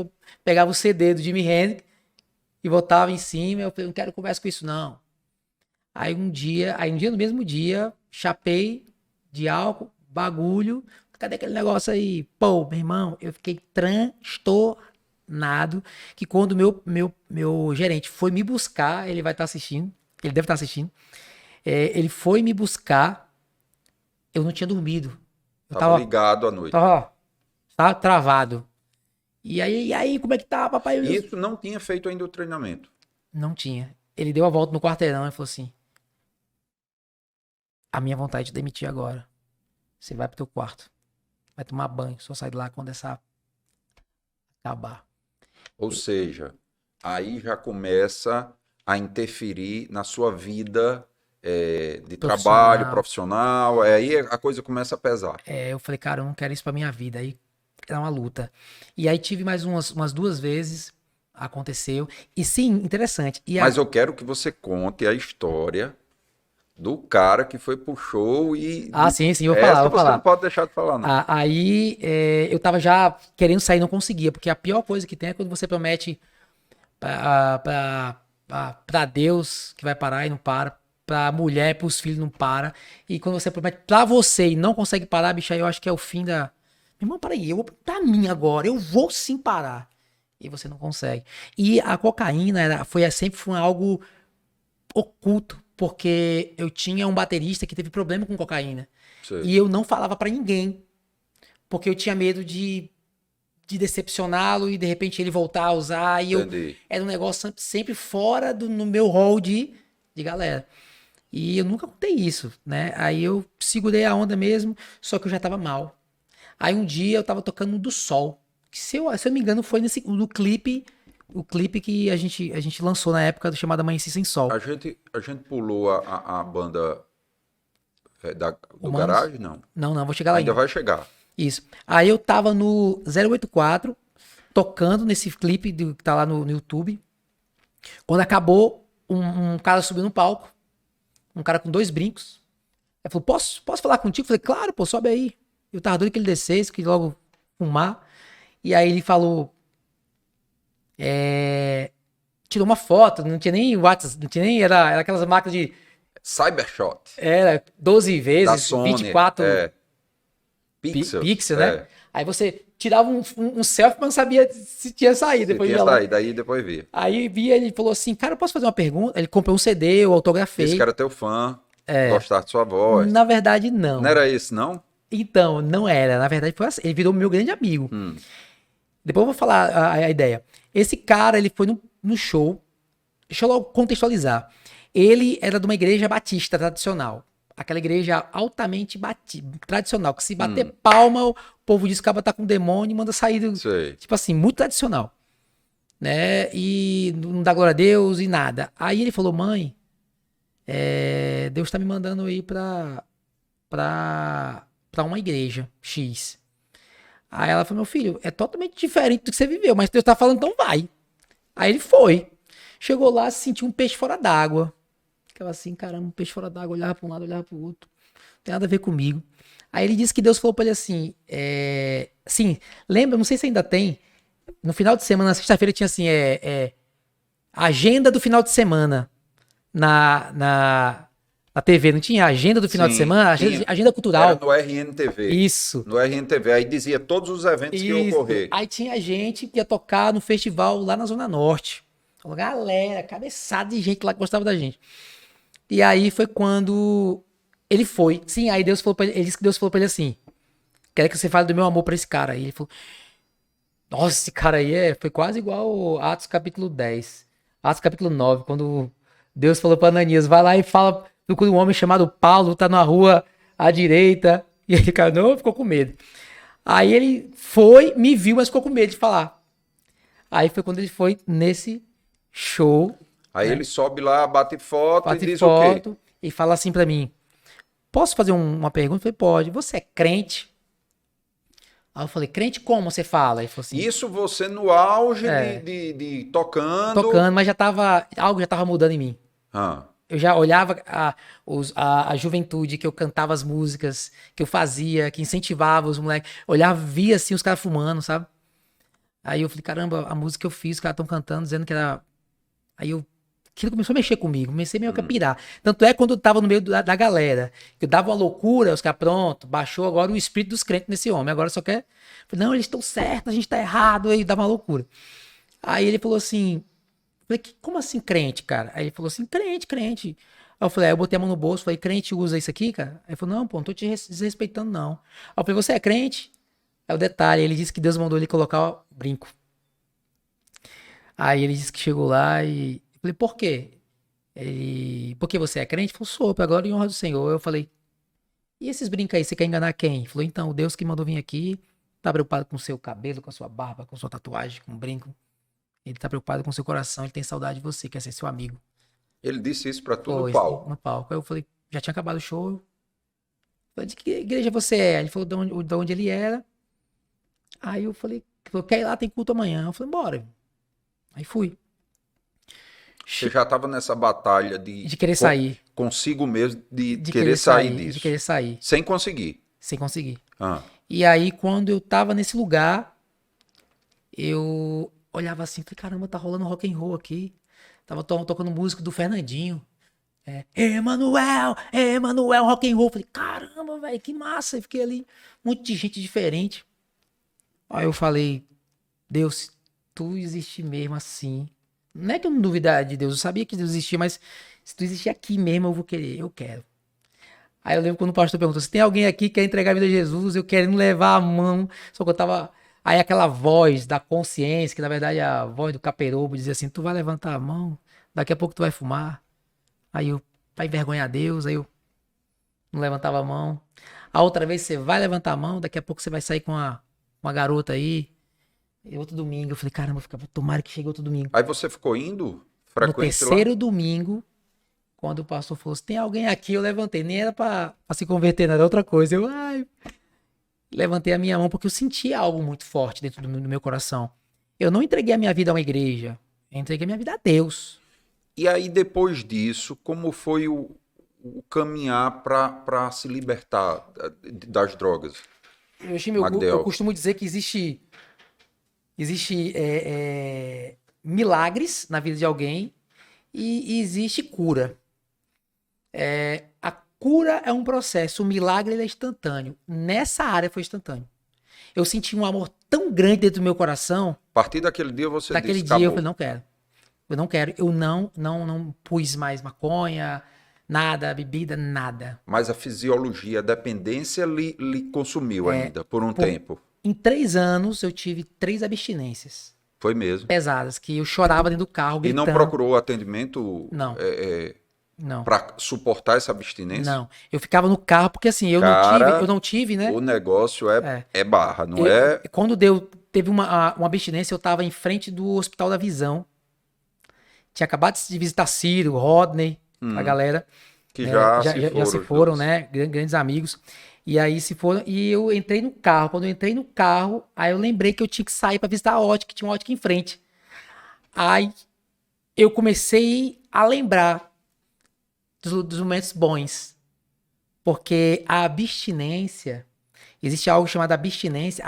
pegavam o CD do Jimi Hendrix e botavam em cima. Eu falei, não quero conversa com isso, não. No mesmo dia, chapei de álcool, bagulho. Cadê aquele negócio aí? Pô, meu irmão, eu fiquei transtornado. Que quando meu gerente foi me buscar, ele vai estar assistindo, ele deve estar assistindo. Ele foi me buscar, eu não tinha dormido. Eu Tava ligado à noite. tava travado. E aí, como é que tá, papai? E isso não tinha feito ainda o treinamento. Não tinha. Ele deu a volta no quarteirão e falou assim: a minha vontade é de demitir agora. Você vai pro teu quarto. Vai tomar banho. Só sai de lá quando essa acabar. Ou seja, aí já começa a interferir na sua vida de trabalho, profissional. Aí a coisa começa a pesar. Eu falei, cara, eu não quero isso pra minha vida. Aí era uma luta. E aí tive mais umas 2 vezes. Aconteceu. E sim, interessante. Mas eu quero que você conte a história do cara que foi pro show e... sim, vou falar. Você não pode deixar de falar, não. Aí eu tava já querendo sair, não conseguia, porque a pior coisa que tem é quando você promete pra Deus que vai parar e não para, pra mulher, pros filhos não para, e quando você promete pra você e não consegue parar, bicho, aí eu acho que é o fim da... Meu irmão, peraí, eu vou pra mim agora, eu vou sim parar. E você não consegue. E a cocaína sempre foi algo oculto, porque eu tinha um baterista que teve problema com cocaína. Sei. E eu não falava pra ninguém, porque eu tinha medo de decepcioná-lo e de repente ele voltar a usar. E era um negócio sempre fora no meu hall de galera. E eu nunca contei isso, né? Aí eu segurei a onda mesmo, só que eu já tava mal. Aí um dia eu tava tocando no do Sol, que se eu me engano foi no clipe, o clipe que a gente lançou na época chamado Amanheci Sem Sol. A gente pulou a banda do Humanos? Garage, não? Não, vou chegar lá ainda. Vai chegar. Isso. Aí eu tava no 084, tocando nesse clipe que tá lá no YouTube. Quando acabou, um cara subiu no palco, um cara com 2 brincos. Ele falou, posso falar contigo? Eu falei, claro, pô, sobe aí. Eu tava doido que ele descesse, que logo fumar. E aí ele falou, tirou uma foto, não tinha nem WhatsApp, não tinha nem, era aquelas máquinas de... Cybershot. Era 12 vezes, da Sony, 24 pixels, né? Aí você tirava um selfie, mas não sabia se tinha saído. Depois tinha saído, daí depois via. Aí via, ele falou assim, cara, eu posso fazer uma pergunta? Ele comprou um CD, eu autografei. Esse cara é teu fã, gostar de sua voz. Na verdade, não. Não era esse, não? Então, não era. Na verdade, foi assim. Ele virou meu grande amigo. Depois eu vou falar a ideia. Esse cara, ele foi no show. Deixa eu logo contextualizar. Ele era de uma igreja batista tradicional. aquela igreja altamente tradicional, que se bater palma, o povo diz que o cara tá com demônio e manda sair do... Sei. Tipo assim, muito tradicional, né? E não dá glória a Deus e nada. Aí ele falou, mãe, Deus tá me mandando ir pra uma igreja X. Aí ela falou, meu filho, é totalmente diferente do que você viveu, mas Deus tá falando, então vai. Aí ele foi. Chegou lá, sentiu um peixe fora d'água. Ficava assim, caramba, um peixe fora d'água, olhava pra um lado, olhava pro outro. Não tem nada a ver comigo. Aí ele disse que Deus falou pra ele assim, assim, lembra, não sei se ainda tem, no final de semana, na sexta-feira tinha assim, agenda do final de semana na TV, não tinha agenda do final de Sim, semana? Agenda cultural. Era no RNTV. Isso. No RNTV. Aí dizia todos os eventos que iam ocorrer. Aí tinha gente que ia tocar no festival lá na Zona Norte. Uma galera, cabeçada de gente lá que gostava da gente. E aí foi quando ele foi. Sim, aí Deus falou pra ele disse que Deus falou pra ele assim, quero que você fale do meu amor pra esse cara. Aí ele falou, nossa, esse cara aí foi quase igual Atos capítulo 10. Atos capítulo 9, quando Deus falou pra Ananias, vai lá e fala do um homem chamado Paulo, tá na rua à direita. E ele, cara, não, ficou com medo. Aí ele foi, me viu, mas ficou com medo de falar. Aí foi quando ele foi nesse show. Aí ele sobe lá, bate foto e diz o quê? Foto e fala assim pra mim, posso fazer uma pergunta? Eu falei, pode. Você é crente? Aí eu falei, crente como você fala? Ele falou assim, Isso você no auge de tocando. tocando, mas algo já tava mudando em mim. Ah, Eu já olhava a juventude, que eu cantava as músicas, que eu fazia, que incentivava os moleques. Olhava, via assim os caras fumando, sabe? Aí eu falei, caramba, a música que eu fiz, os caras estão cantando, dizendo que era... Aí aquilo começou a mexer comigo, comecei meio que a pirar. Tanto é quando eu tava no meio da galera, que eu dava uma loucura, os caras, pronto, baixou agora o espírito dos crentes nesse homem, agora só quer... Falei, não, eles estão certos, a gente tá errado, aí dava uma loucura. Aí ele falou assim, falei, como assim crente, cara? Aí ele falou assim, crente. Aí eu falei, eu botei a mão no bolso, falei, crente usa isso aqui, cara? Aí ele falou, não, pô, não tô te desrespeitando, não. Aí eu falei, você é crente? Aí o detalhe, ele disse que Deus mandou ele colocar o brinco. Aí ele disse que chegou lá e... Eu falei, por quê? Por que você é crente? Ele falou, sou, pra glória e honra do Senhor. Eu falei, e esses brincos aí, você quer enganar quem? Ele falou, então, o Deus que mandou vir aqui tá preocupado com o seu cabelo, com a sua barba, com a sua tatuagem, com o brinco. Ele tá preocupado com o seu coração, ele tem saudade de você, quer ser seu amigo. ele disse isso pra tu no Foi, palco. no palco. Aí eu falei, já tinha acabado o show. Eu falei, de que igreja você é? Ele falou de onde ele era. Aí eu falei, quer ir lá, tem culto amanhã. Eu falei, bora. Aí fui. Você já estava nessa batalha De querer sair. Consigo mesmo, de querer sair disso. De querer sair. Sem conseguir. Sem conseguir. Ah. E aí, quando eu tava nesse lugar, eu olhava assim, falei, caramba, tá rolando rock and roll aqui. Tava tocando música do Fernandinho. Emanuel, rock and roll. Falei, caramba, velho, que massa. Eu fiquei ali, um monte de gente diferente. Aí eu falei, Deus, tu existe mesmo assim. Não é que eu não duvidar de Deus, eu sabia que Deus existia, mas se tu existir aqui mesmo, eu vou querer, eu quero. Aí eu lembro quando o pastor perguntou, se tem alguém aqui que quer entregar a vida a Jesus, eu querendo levar a mão, só que eu tava... Aí aquela voz da consciência, que na verdade é a voz do caperobo, dizia assim, tu vai levantar a mão, daqui a pouco tu vai fumar. Aí eu, pra envergonhar Deus, aí eu não levantava a mão. A outra vez você vai levantar a mão, daqui a pouco você vai sair com uma garota aí. E outro domingo, eu falei, caramba, tomara que chegue outro domingo. Aí você ficou indo frequente No terceiro domingo, quando o pastor falou, se tem alguém aqui, eu levantei. Nem era pra se converter, não era outra coisa. Eu, levantei a minha mão porque eu senti algo muito forte dentro do meu coração. Eu não entreguei a minha vida a uma igreja, eu entreguei a minha vida a Deus. E aí, depois disso, como foi o caminhar para se libertar das drogas? Eu costumo dizer que existe milagres na vida de alguém e existe cura. A cura é um processo, o milagre ele é instantâneo. Nessa área foi instantâneo. Eu senti um amor tão grande dentro do meu coração. A partir daquele dia você Daquele disse, dia acabou. eu falei, não quero. Eu não quero. Eu não pus mais maconha, nada, bebida, nada. Mas a fisiologia, a dependência lhe consumiu ainda por um tempo. Em 3 anos eu tive 3 abstinências. Foi mesmo. Pesadas, que eu chorava dentro do carro, E gritando. não procurou atendimento? Não. Não. para suportar essa abstinência? Não. Eu ficava no carro, porque assim, eu Cara, não tive, né? o negócio É. é barra, não Eu- é quando teve uma abstinência, eu tava em frente do Hospital da Visão. Tinha acabado de visitar Ciro, Rodney, a galera, que né? já Já, se já se foram os foram, dois. né? Grandes amigos. E aí se foram. E eu entrei no carro. Quando eu entrei no carro, aí eu lembrei que eu tinha que sair pra visitar a ótica, que tinha uma ótica em frente. Aí eu comecei a lembrar dos momentos bons. Porque a abstinência. Existe algo chamado abstinência.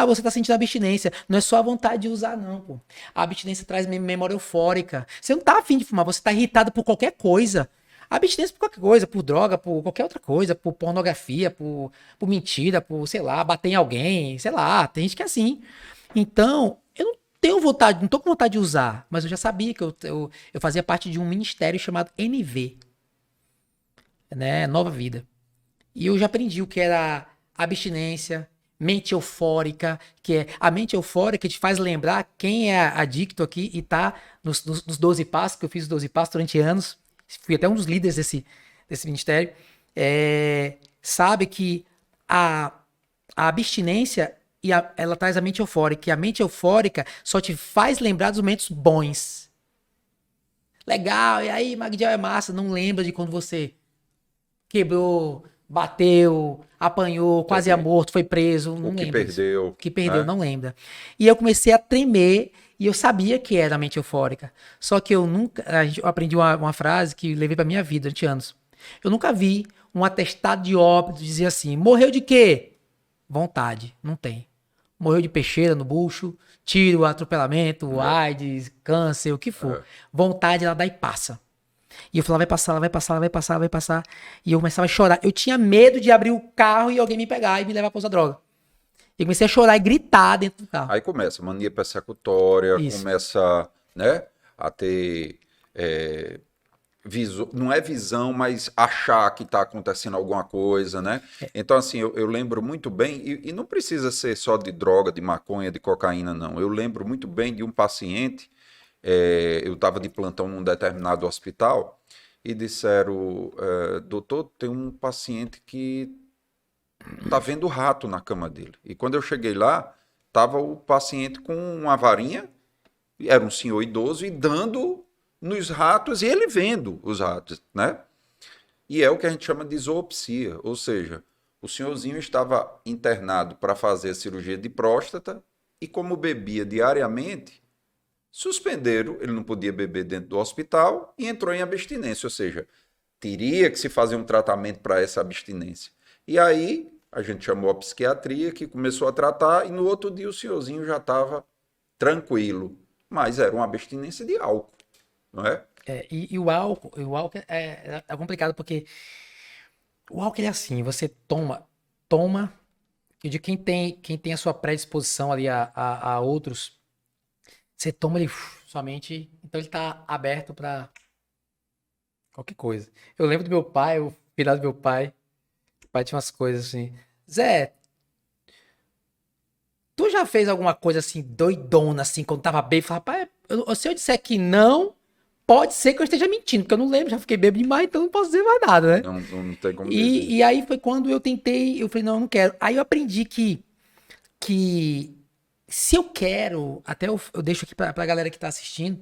Você tá sentindo abstinência. Não é só a vontade de usar, não, pô. A abstinência traz memória eufórica. Você não tá afim de fumar, você tá irritado por qualquer coisa. A abstinência por qualquer coisa, por droga, por qualquer outra coisa, por pornografia, por mentira, por, sei lá, bater em alguém, sei lá, tem gente que é assim. Então, eu não tenho vontade, não tô com vontade de usar, mas eu já sabia que eu fazia parte de um ministério chamado NV, né? Nova Vida. E eu já aprendi o que era abstinência, mente eufórica, que é a mente eufórica te faz lembrar quem é adicto aqui e tá nos 12 passos, que eu fiz os 12 passos durante anos, fui até um dos líderes desse ministério, sabe que a, a abstinência ela traz a mente eufórica, e a mente eufórica só te faz lembrar dos momentos bons. Legal, e aí, Magdiel é massa, não lembra de quando você quebrou, bateu, apanhou, quase ia morto, foi preso, não O que lembra disso. perdeu, Que perdeu, né? não lembra. E eu comecei a tremer e eu sabia que era a mente eufórica. Só que eu nunca, eu aprendi uma frase que levei pra minha vida durante anos. Eu nunca vi um atestado de óbito dizer assim: morreu de quê? Vontade, não tem. Morreu de peixeira no bucho, tiro, atropelamento, AIDS, câncer, o que for. Vontade ela dá e passa. E eu falava, vai passar, ela vai passar, ela vai passar, ela vai passar. E eu começava a chorar. Eu tinha medo de abrir o carro e alguém me pegar e me levar pra usar droga. E comecei a chorar e gritar dentro do carro. Aí começa mania persecutória, Isso. começa, né, a ter não é visão, mas achar que está acontecendo alguma coisa, né? Então, assim, eu lembro muito bem, e não precisa ser só de droga, de maconha, de cocaína, não. Eu lembro muito bem de um paciente, eu estava de plantão num determinado hospital, e disseram, doutor, tem um paciente que tá vendo rato na cama dele. E quando eu cheguei lá, tava o paciente com uma varinha, era um senhor idoso, e dando nos ratos, e ele vendo os ratos, né? E é o que a gente chama de zoopsia, ou seja, o senhorzinho estava internado para fazer a cirurgia de próstata, e como bebia diariamente, suspenderam, ele não podia beber dentro do hospital, e entrou em abstinência, ou seja, teria que se fazer um tratamento para essa abstinência. E aí a gente chamou a psiquiatria, que começou a tratar, e no outro dia o senhorzinho já estava tranquilo. Mas era uma abstinência de álcool, não é? E o álcool é complicado porque o álcool é assim, você toma, e de quem tem a sua predisposição ali a outros, você toma ele somente, então ele tá aberto pra qualquer coisa. Eu lembro do meu pai, o filho do meu pai, o pai tinha umas coisas assim, Zé, tu já fez alguma coisa assim, doidona, assim, quando tava bêbado? Falei, rapaz, se eu disser que não, pode ser que eu esteja mentindo, porque eu não lembro, já fiquei bêbado demais, então não posso dizer mais nada, né? Não tem como dizer. E aí foi quando eu tentei, eu falei, não, eu não quero. Aí eu aprendi que se eu quero, até eu deixo aqui pra galera que tá assistindo,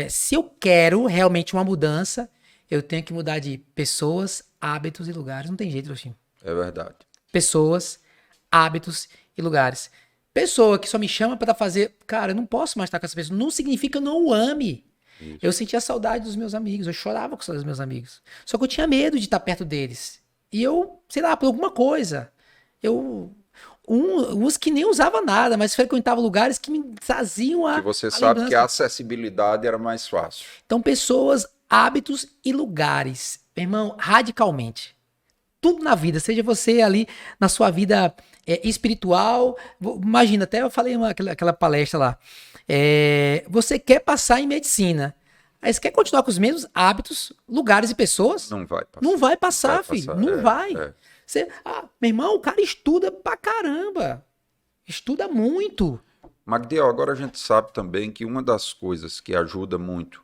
se eu quero realmente uma mudança, eu tenho que mudar de pessoas, hábitos e lugares. Não tem jeito, Lojinho. É verdade. Pessoas, hábitos e lugares. Pessoa que só me chama pra fazer. Cara, eu não posso mais estar com essa pessoa. Não significa que eu não o ame. Isso. Eu sentia saudade dos meus amigos. Eu chorava com a saudade dos meus amigos. Só que eu tinha medo de estar perto deles. E eu, sei lá, por alguma coisa. Uns que nem usava nada, mas frequentava lugares que me traziam Que a você sabe que lembrança. a acessibilidade era mais fácil. Então, pessoas, hábitos e lugares. Meu irmão, radicalmente. Tudo na vida, seja você ali na sua vida espiritual. Imagina, até eu falei aquela palestra lá. Você quer passar em medicina. Aí você quer continuar com os mesmos hábitos, lugares e pessoas? Não vai passar. Não vai passar, Vai filho. passar, Não vai. é. Meu irmão, o cara estuda pra caramba. Estuda muito. Magdiel, agora a gente sabe também que uma das coisas que ajuda muito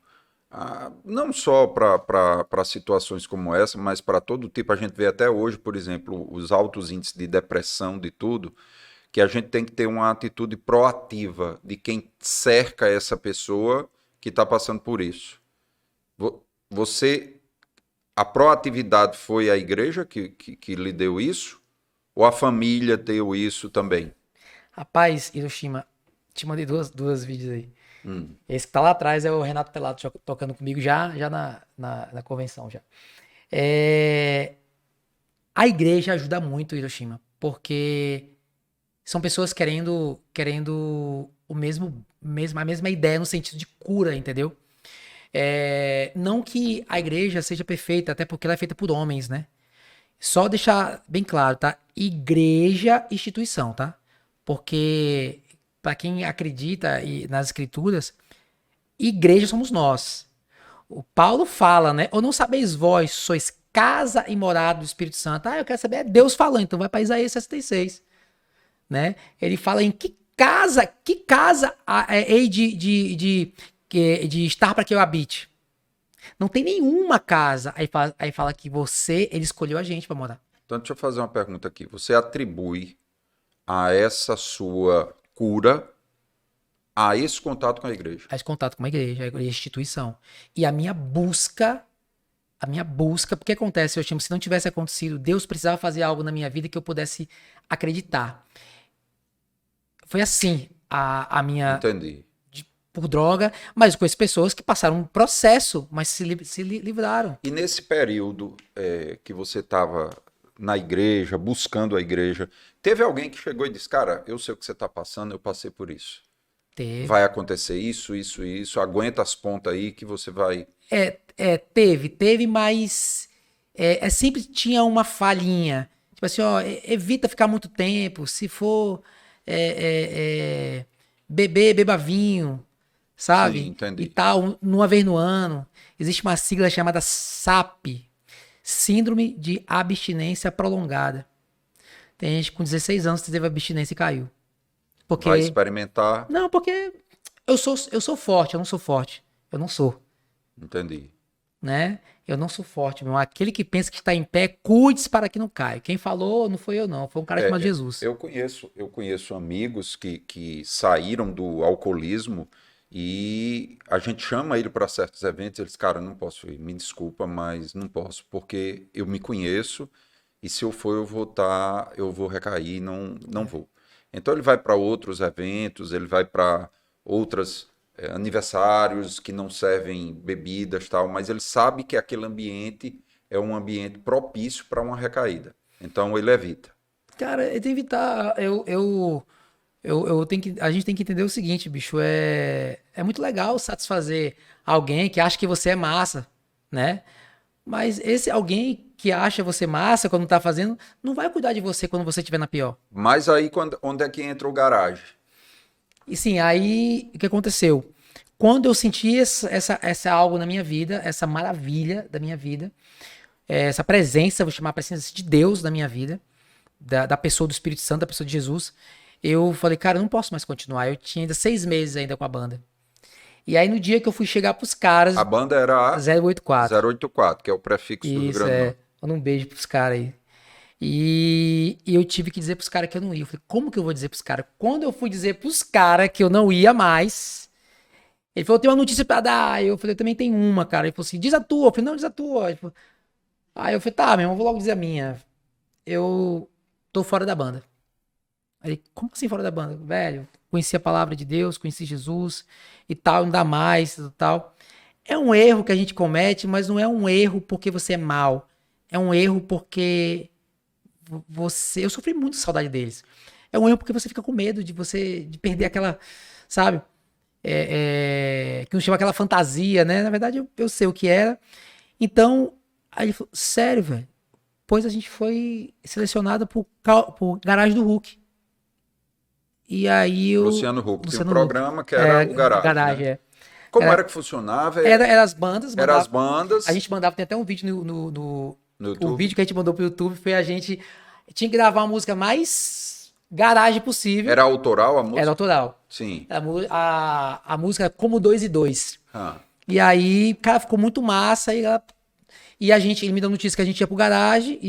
Não só para situações como essa, mas para todo tipo. A gente vê até hoje, por exemplo, os altos índices de depressão, de tudo, que a gente tem que ter uma atitude proativa de quem cerca essa pessoa que está passando por isso. Você, a proatividade foi a igreja que lhe deu isso? Ou a família deu isso também? Rapaz, Hiroshima, te mandei duas vídeos aí. Hum. Esse que tá lá atrás é o Renato Pelato tocando comigo já na convenção já. A igreja ajuda muito, Hiroshima, porque são pessoas querendo a mesma ideia no sentido de cura, entendeu? Não que a igreja seja perfeita, até porque ela é feita por homens, né? Só deixar bem claro, tá? Igreja, instituição, tá? Porque para quem acredita nas escrituras, igreja somos nós. O Paulo fala, né? Ou não sabeis vós, sois casa e morada do Espírito Santo. Eu quero saber, é Deus falando, então vai para Isaías 66, né? Ele fala em que casa hei de estar para que eu habite. Não tem nenhuma casa. Aí fala que ele escolheu a gente para morar. Então, deixa eu fazer uma pergunta aqui. Você atribui a essa sua cura a esse contato com a igreja? A esse contato com a igreja, a instituição. E a minha busca, porque acontece, eu chamo, se não tivesse acontecido, Deus precisava fazer algo na minha vida que eu pudesse acreditar. Foi assim a minha... Entendi. Por droga, mas conheço pessoas que passaram um processo, mas se livraram. E nesse período que você estava na igreja, buscando a igreja, teve alguém que chegou e disse, cara, eu sei o que você está passando, eu passei por isso. Teve. Vai acontecer isso, aguenta as pontas aí que você vai... Teve, mas sempre tinha uma falhinha. Tipo assim, ó, evita ficar muito tempo, se for beba vinho, sabe? Sim, entendi. E tal, uma vez no ano. Existe uma sigla chamada SAP, Síndrome de Abstinência Prolongada. Tem gente com 16 anos que teve abstinência e caiu. Porque... Vai experimentar. Não, porque eu sou forte, eu não sou forte. Eu não sou. Entendi. Né? Eu não sou forte, meu. Aquele que pensa que está em pé, cuide-se para que não caia. Quem falou não foi eu, não. Foi um cara chamado Jesus. Eu conheço amigos que saíram do alcoolismo e a gente chama ele para certos eventos, eles, cara, não posso ir, me desculpa, mas não posso, porque eu me conheço e se eu for eu vou recair, não vou. Então ele vai para outros eventos, ele vai para outros aniversários que não servem bebidas tal, mas ele sabe que aquele ambiente é um ambiente propício para uma recaída. Então ele evita. Cara, eu tenho que evitar. A gente tem que entender o seguinte, bicho. É muito legal satisfazer alguém que acha que você é massa, né? Mas esse alguém que acha você massa quando tá fazendo, não vai cuidar de você quando você estiver na pior. Mas aí, onde é que entra o garagem? E sim, aí o que aconteceu? Quando eu senti essa algo na minha vida, essa maravilha da minha vida, essa presença, vou chamar a presença de Deus na minha vida, da pessoa do Espírito Santo, da pessoa de Jesus, eu falei, cara, eu não posso mais continuar. Eu tinha ainda 6 meses ainda com a banda. E aí no dia que eu fui chegar pros caras... A banda era a 084. 084, que é o prefixo do Rio Grande do Norte. Manda um beijo pros caras aí. E eu tive que dizer pros caras que eu não ia. Eu falei, como que eu vou dizer pros caras? Quando eu fui dizer pros caras que eu não ia mais, ele falou, tem uma notícia pra dar. Eu falei, eu também tenho uma, cara. Ele falou assim, diz a tua. Eu falei, não, diz a tua. Aí eu falei, tá, meu irmão, vou logo dizer a minha. Eu tô fora da banda. Aí, como assim fora da banda? Velho, conheci a palavra de Deus, conheci Jesus e tal, não dá mais e tal. É um erro que a gente comete, mas não é um erro porque você é mal. É um erro porque eu sofri muito saudade deles. É um erro porque você fica com medo de perder aquela, sabe? Que não chama aquela fantasia, né? Na verdade, eu sei o que era. Então, aí ele falou, sério, velho? Pois a gente foi selecionado por Garagem do Hulk. E aí Luciano Huck tinha um programa que era o Garagem, né? Como era que funcionava? Era as bandas. Era as bandas. A gente mandava, tem até um vídeo no YouTube. O vídeo que a gente mandou pro YouTube foi a gente tinha que gravar a música mais garagem possível. Era autoral a música? Era autoral. Sim. A música Como 2 e 2. E aí, cara, ficou muito massa. E ele me deu notícia que a gente ia pro garagem,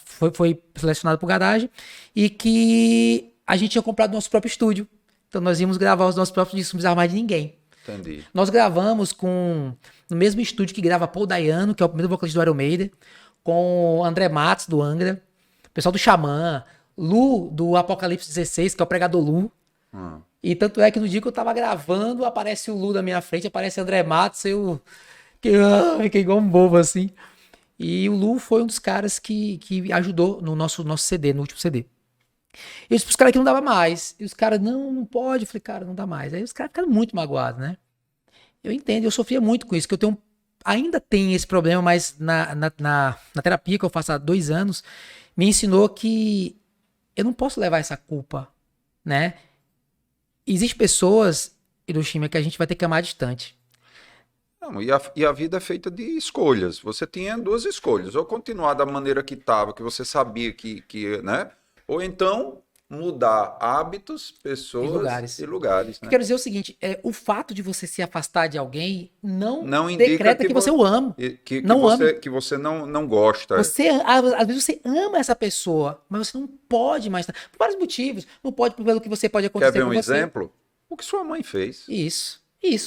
foi selecionado pro garagem, e que a gente tinha comprado nosso próprio estúdio. Então nós íamos gravar os nossos próprios discos, não precisava mais de ninguém. Entendi. Nós gravamos no mesmo estúdio que grava Paul Dayano, que é o primeiro vocalista do Iron Maiden, com o André Matos, do Angra, o pessoal do Xamã, Lu, do Apocalipse 16, que é o pregador Lu. E tanto é que no dia que eu tava gravando, aparece o Lu na minha frente, aparece André Matos, fiquei igual um bobo assim. E o Lu foi um dos caras que ajudou no nosso CD, no último CD. Eu disse pros caras que não dava mais. E os caras, não pode. Eu falei, cara, não dá mais. Aí os caras ficaram muito magoados, né? Eu entendo, eu sofria muito com isso, que ainda tem esse problema, mas na terapia que eu faço há 2 anos, me ensinou que eu não posso levar essa culpa, né? Existem pessoas, Hiroshima, que a gente vai ter que amar distante. Não, e a vida é feita de escolhas. Você tinha 2 escolhas. Ou continuar da maneira que estava, que você sabia né? Ou então mudar hábitos, pessoas e lugares, né? Eu quero dizer o seguinte, o fato de você se afastar de alguém não indica decreta que você o ama. Que você não gosta. Às vezes você ama essa pessoa, mas você não pode mais. Por vários motivos. Não pode pelo que você pode acontecer com você. Quer ver um exemplo? O que sua mãe fez. Isso,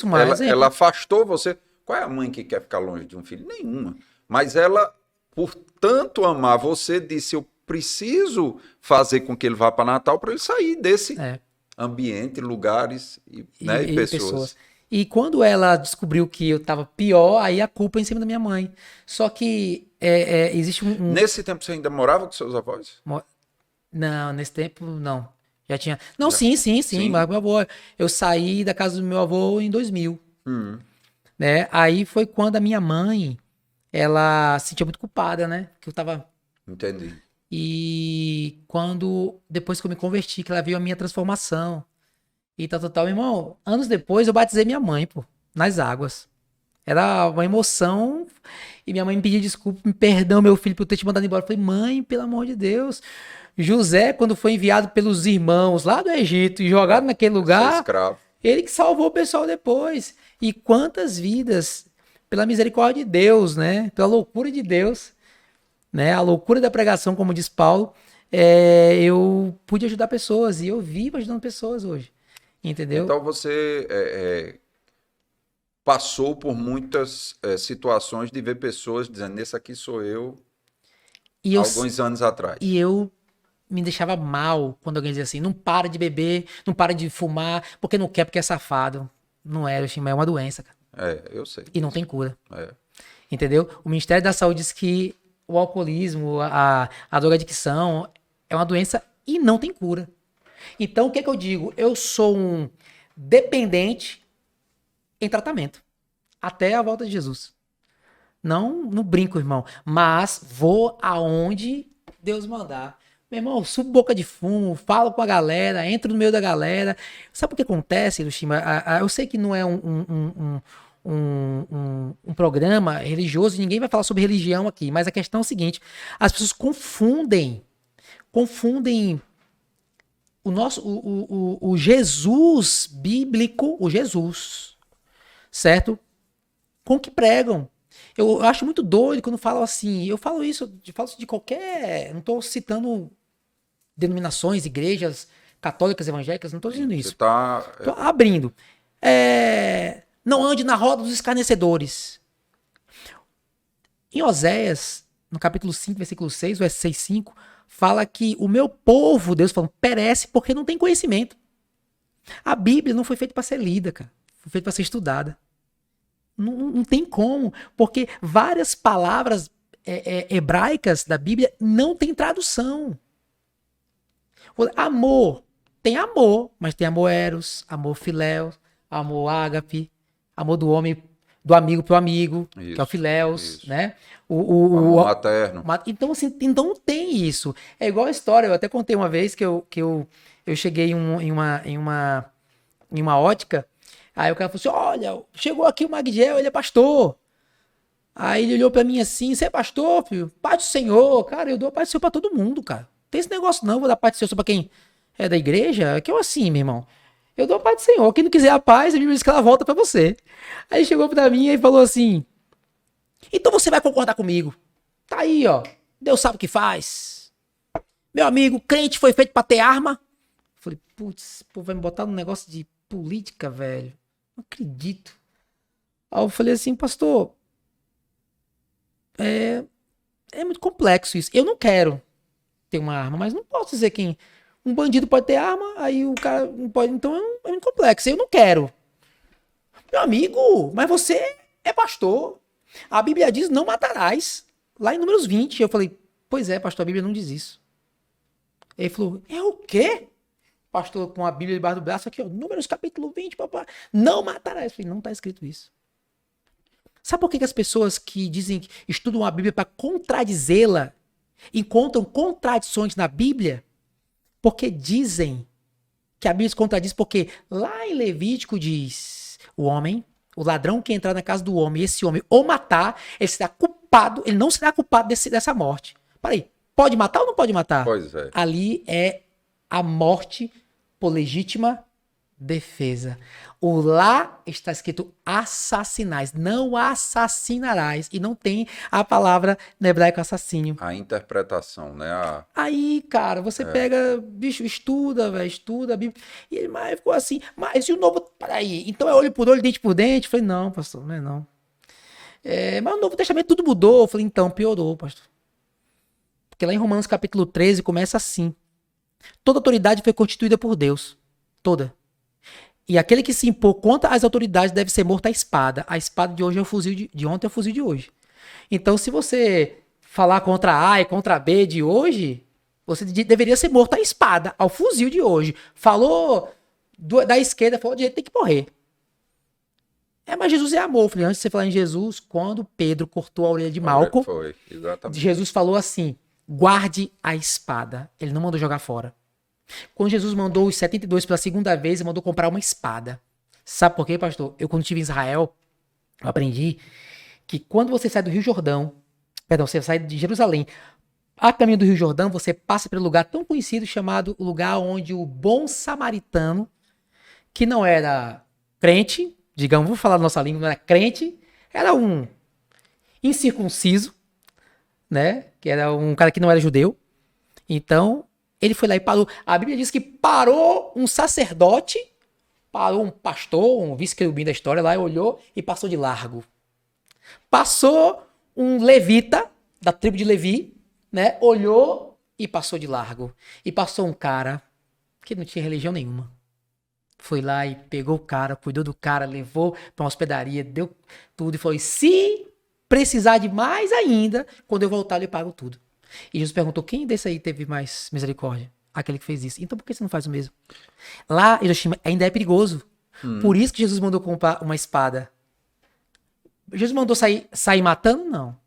mas ela afastou você. Qual é a mãe que quer ficar longe de um filho? Nenhuma. Mas ela, por tanto amar você, disse: eu preciso fazer com que ele vá para Natal para ele sair desse ambiente, lugares né, e pessoas. E quando ela descobriu que eu tava pior, aí a culpa é em cima da minha mãe. Só que existe Nesse tempo você ainda morava com seus avós? Não, nesse tempo não. Já tinha... Não, sim. Mas meu avô... Eu saí da casa do meu avô em 2000. Né? Aí foi quando a minha mãe, ela se sentia muito culpada, né? Que eu tava... Entendi. E depois que eu me converti, que ela viu a minha transformação e tal, meu irmão, anos depois eu batizei minha mãe, pô, nas águas. Era uma emoção e minha mãe me pediu desculpa, me perdão, meu filho, por eu ter te mandado embora. Eu falei, mãe, pelo amor de Deus. José, quando foi enviado pelos irmãos lá do Egito e jogado naquele lugar, ele que salvou o pessoal depois. E quantas vidas, pela misericórdia de Deus, né? Pela loucura de Deus, né? A loucura da pregação, como diz Paulo, eu pude ajudar pessoas e eu vivo ajudando pessoas hoje, entendeu? Então você passou por muitas situações de ver pessoas dizendo: esse aqui sou eu, alguns anos atrás. E eu me deixava mal quando alguém dizia assim: não para de beber, não para de fumar, porque não quer, porque é safado. Não é, é uma doença, cara. Eu sei. E não tem cura. Entendeu? O Ministério da Saúde diz que o alcoolismo, a drogadicção é uma doença e não tem cura. Então, o que eu digo? Eu sou um dependente em tratamento. Até a volta de Jesus. Não brinco, irmão. Mas vou aonde Deus mandar. Meu irmão, subo boca de fumo, falo com a galera, entro no meio da galera. Sabe o que acontece, Hiroshima? Eu sei que não é um programa religioso, ninguém vai falar sobre religião aqui, mas a questão é o seguinte: as pessoas confundem o Jesus bíblico, o Jesus, certo? Com o que pregam. Eu acho muito doido quando falam assim. Eu falo isso de qualquer... Não estou citando denominações, igrejas católicas, evangélicas, não estou dizendo isso. Estou abrindo. Não ande na roda dos escarnecedores. Em Oséias, no capítulo 5, versículo 6, verso 6, 5, fala que o meu povo, Deus falando, perece porque não tem conhecimento. A Bíblia não foi feita para ser lida, cara. Foi feita para ser estudada. Não tem como, porque várias palavras hebraicas da Bíblia não tem tradução. Amor, tem amor, mas tem amor eros, amor filéu, amor ágape, amor do homem, do amigo pro amigo, isso, que é o filéus, né? O materno. Então, assim, então tem isso. É igual a história, eu até contei uma vez que eu cheguei em uma ótica. Aí o cara falou assim: olha, chegou aqui o Magdiel, ele é pastor. Aí ele olhou pra mim assim: você é pastor, filho? Paz do Senhor. Cara, eu dou a paz do Senhor pra todo mundo, cara. Não tem esse negócio não, vou dar paz do Senhor só pra quem é da igreja. Que eu assim, meu irmão. Eu dou a paz do Senhor. Quem não quiser a paz, a Bíblia diz que ela volta pra você. Aí chegou pra mim e falou assim, então você vai concordar comigo. Tá aí, ó. Deus sabe o que faz. Meu amigo, crente foi feito pra ter arma. Eu falei, putz, pô, vai me botar num negócio de política, velho. Não acredito. Aí eu falei assim, pastor, é muito complexo isso. Eu não quero ter uma arma, mas não posso dizer quem. Um bandido pode ter arma, aí o cara não pode. Então é muito complexo. Eu não quero. Meu amigo, mas você é pastor. A Bíblia diz não matarás. Lá em Números 20. Eu falei, pois é, pastor, a Bíblia não diz isso. Ele falou, é o quê? Pastor com a Bíblia debaixo do braço aqui, ó. Números capítulo 20, papai. Não matarás. Eu falei, não está escrito isso. Sabe por que as pessoas que dizem que estudam a Bíblia para contradizê-la encontram contradições na Bíblia? Porque dizem que a Bíblia se contradiz, porque lá em Levítico diz: o homem, o ladrão que entrar na casa do homem, esse homem ou matar, ele será culpado, ele não será culpado dessa morte. Peraí, pode matar ou não pode matar? Pois é. Ali é a morte por legítima defesa. O lá está escrito assassinais, não assassinarás. E não tem a palavra no hebraico assassínio. A interpretação, né? Aí, cara, você pega, bicho, estuda, velho, estuda a Bíblia. E ele mas ficou assim, mas e o novo? Peraí, então é olho por olho, dente por dente? Eu falei, não, pastor, não é não. Mas o Novo Testamento tudo mudou. Eu falei, então, piorou, pastor. Porque lá em Romanos capítulo 13 começa assim: toda autoridade foi constituída por Deus. Toda. E aquele que se impor contra as autoridades deve ser morto à espada. A espada de hoje é o fuzil de ontem, é o fuzil de hoje. Então, se você falar contra A e contra B de hoje, você deveria ser morto à espada, ao fuzil de hoje. Falou da esquerda, falou de direita, tem que morrer. Mas Jesus é amor. Eu falei, antes de você falar em Jesus, quando Pedro cortou a orelha de Malco, Foi, exatamente. Jesus falou assim, guarde a espada. Ele não mandou jogar fora. Quando Jesus mandou os 72 pela segunda vez, ele mandou comprar uma espada. Sabe por quê, pastor? Eu, quando estive em Israel, eu aprendi que quando você sai do Rio Jordão, você sai de Jerusalém, a caminho do Rio Jordão, você passa pelo lugar tão conhecido chamado o lugar onde o bom samaritano, que não era crente, digamos, vou falar a nossa língua, não era crente, era um incircunciso, né? Que era um cara que não era judeu. Então, ele foi lá e parou. A Bíblia diz que parou um sacerdote, parou um pastor, um vice-querubim da história lá, e olhou e passou de largo. Passou um levita, da tribo de Levi, né? Olhou e passou de largo. E passou um cara que não tinha religião nenhuma. Foi lá e pegou o cara, cuidou do cara, levou para uma hospedaria, deu tudo e falou, e se precisar de mais ainda, quando eu voltar eu lhe pago tudo. E Jesus perguntou, quem desse aí teve mais misericórdia? Aquele que fez isso. Então por que você não faz o mesmo? Lá, Hiroshima, ainda é perigoso. Por isso que Jesus mandou comprar uma espada. Jesus mandou sair matando? Não.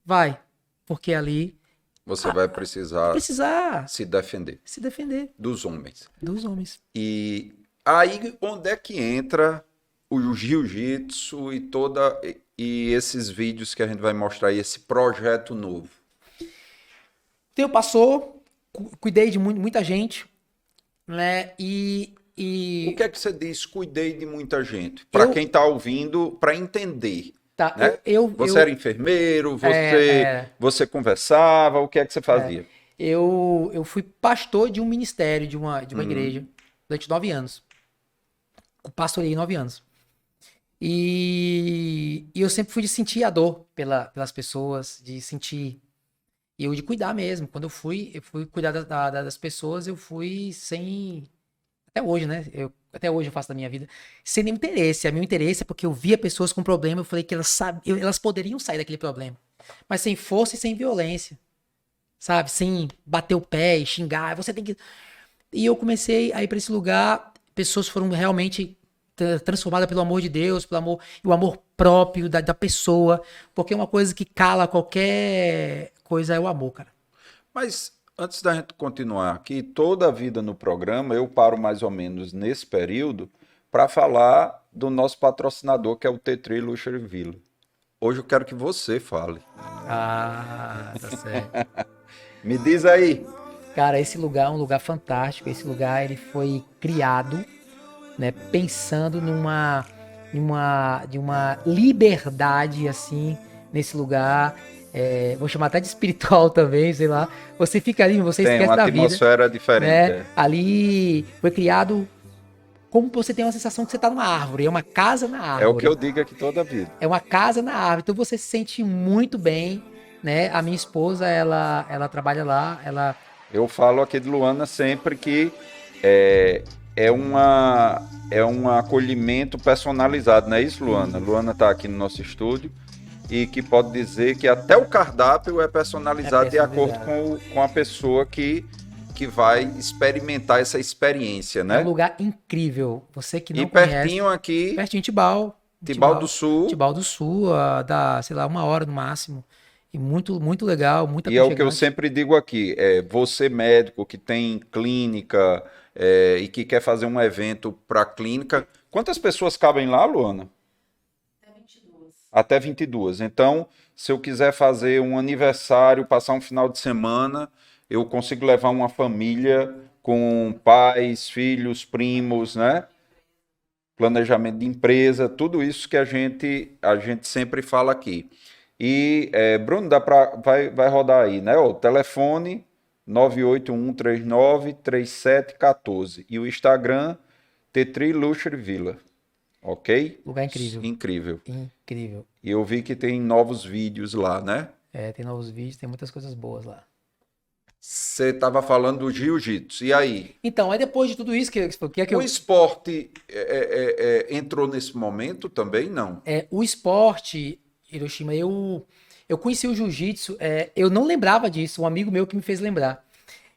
Vai. Porque ali... Você vai precisar se defender. Se defender. Dos homens. Dos homens. E aí, onde é que entra o jiu-jitsu e esses vídeos que a gente vai mostrar aí, esse projeto novo? O tempo passou, cuidei de muita gente, né? E o que é que você diz? Cuidei de muita gente. Para quem está ouvindo, para entender. Tá, né? Você era enfermeiro, você conversava, o que é que você fazia? Eu fui pastor de um ministério, de uma igreja, durante 9 anos. Pastorei 9 anos. E eu sempre fui de sentir a dor pelas pessoas, de sentir... E eu de cuidar mesmo. Quando eu fui cuidar das pessoas, eu fui sem... Até hoje, né? Até hoje eu faço da minha vida. Sem nenhum interesse. O meu interesse é porque eu via pessoas com problema, eu falei que elas poderiam sair daquele problema. Mas sem força e sem violência. Sabe? Sem bater o pé e xingar. Você tem que... E eu comecei a ir para esse lugar. Pessoas foram realmente transformadas pelo amor de Deus, pelo amor, e o amor próprio da pessoa. Porque uma coisa que cala qualquer coisa é o amor, cara. Mas antes da gente continuar aqui, toda a vida no programa, eu paro mais ou menos nesse período para falar do nosso patrocinador, que é o T3 Luxury Villa. Hoje eu quero que você fale. Ah, tá certo. Me diz aí. Cara, esse lugar é um lugar fantástico. Esse lugar ele foi criado né? Pensando de uma liberdade, assim, nesse lugar. Vou chamar até de espiritual também, sei lá. Você fica ali, você Tem esquece uma da vida, atmosfera diferente. né? Ali foi criado como você tem uma sensação que você tá numa árvore, é uma casa na É o que árvore. eu digo aqui toda a vida. É uma casa na árvore, então você se sente muito bem, né? A minha esposa, ela trabalha lá, ela Eu falo aqui de Luana sempre que é, é um acolhimento personalizado, não é isso, Luana? Luana está aqui no nosso estúdio e que pode dizer que até o cardápio é personalizado de acordo com a pessoa que vai experimentar essa experiência, é um né? lugar incrível. Você que E não conhece, pertinho aqui, pertinho de Tibau, Tibau do Sul. Tibau do Sul, dá, sei lá, 1 hora no máximo. E muito, muito legal, muito E é o que eu aconchegante. sempre digo aqui, você médico que tem clínica e que quer fazer um evento para clínica, quantas pessoas cabem lá, Luana? Até 22. Então, se eu quiser fazer um aniversário, passar um final de semana, eu consigo levar uma família com pais, filhos, primos, né? Planejamento de empresa, tudo isso que a gente sempre fala aqui. E, Bruno, vai rodar aí, né? O telefone 981393714 e o Instagram Tetri Luxury Villa, ok? Lugar incrível. Incrível. Incrível. E eu vi que tem novos vídeos lá, né? Tem novos vídeos, tem muitas coisas boas lá. Você estava falando do jiu-jitsu, e aí? Então, aí depois de tudo isso, O esporte entrou nesse momento também? Não. o esporte, Hiroshima, eu conheci o jiu-jitsu, eu não lembrava disso, um amigo meu que me fez lembrar.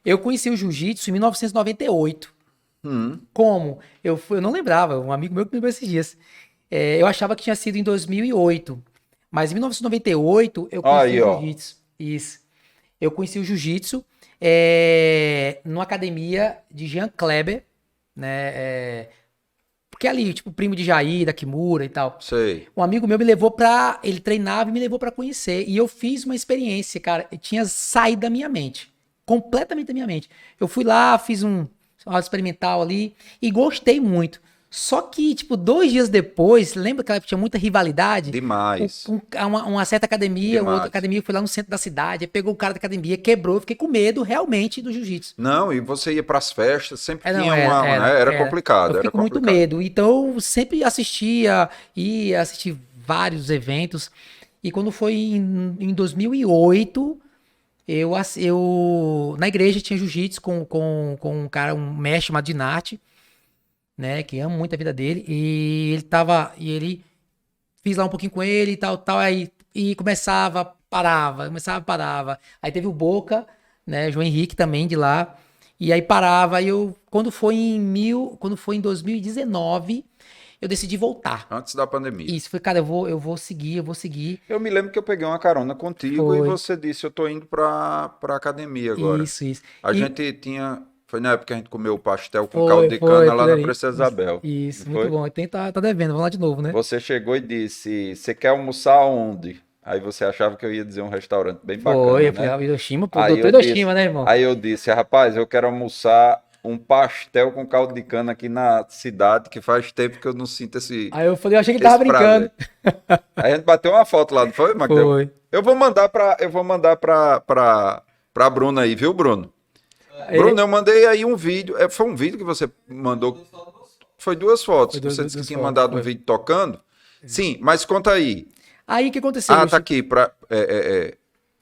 Eu conheci o jiu-jitsu em 1998. Como? Eu não lembrava, um amigo meu que me lembrou esses dias. Eu achava que tinha sido em 2008, mas em 1998 eu conheci Aí, o ó. jiu-jitsu. Isso. Eu conheci o jiu-jitsu numa academia de Jean Kleber, né? Porque ali, tipo, primo de Jair, da Kimura e tal. Sei. Um amigo meu ele treinava e me levou pra conhecer. E eu fiz uma experiência, cara, tinha saído da minha mente. Completamente da minha mente. Eu fui lá, fiz uma aula experimental ali e gostei muito. Só que, tipo, 2 dias depois, lembra que tinha muita rivalidade? Demais. Uma certa academia, Demais. outra academia foi lá no centro da cidade, aí pegou o cara da academia, quebrou, eu fiquei com medo realmente do jiu-jitsu. Não, e você ia para as festas, sempre Não, tinha né? Era complicado. Eu fiquei Era com muito complicado. medo. Então, eu sempre assistia e assisti vários eventos. E quando foi em 2008, eu na igreja tinha jiu-jitsu com um cara, um mestre chamado Dinarte, né, que amo muito a vida dele. E ele fiz lá um pouquinho com ele e tal, aí e começava, parava. Aí teve o Boca, né, João Henrique também de lá. E aí parava, quando foi em 2019, eu decidi voltar. Antes da pandemia. Isso, foi, cara, eu vou seguir. Eu me lembro que eu peguei uma carona contigo e você disse, eu tô indo pra academia agora. Isso. A gente tinha... Foi na época que a gente comeu pastel com Foi, caldo de cana lá por na aí. Princesa Isabel. Isso, não muito foi? bom. Tá devendo, vamos lá de novo, né? Você chegou e disse, você quer almoçar onde? Aí você achava que eu ia dizer um restaurante bem bacana, Foi, né? Hiroshima, pô, Aí doutor eu disse, Hiroshima, né, irmão? aí eu disse, rapaz, eu quero almoçar um pastel com caldo de cana aqui na cidade, que faz tempo que eu não sinto Aí eu falei, eu achei que ele tava brincando. Aí a gente bateu uma foto lá, não foi, Magdeu? Foi. Eu vou mandar pra Bruna aí, viu, Bruno? Bruno, eu mandei aí um vídeo. Foi um vídeo que você mandou. Foi 2 fotos. Você disse que tinha mandado um vídeo tocando. Sim, mas conta aí. Aí o que aconteceu? Tá aqui.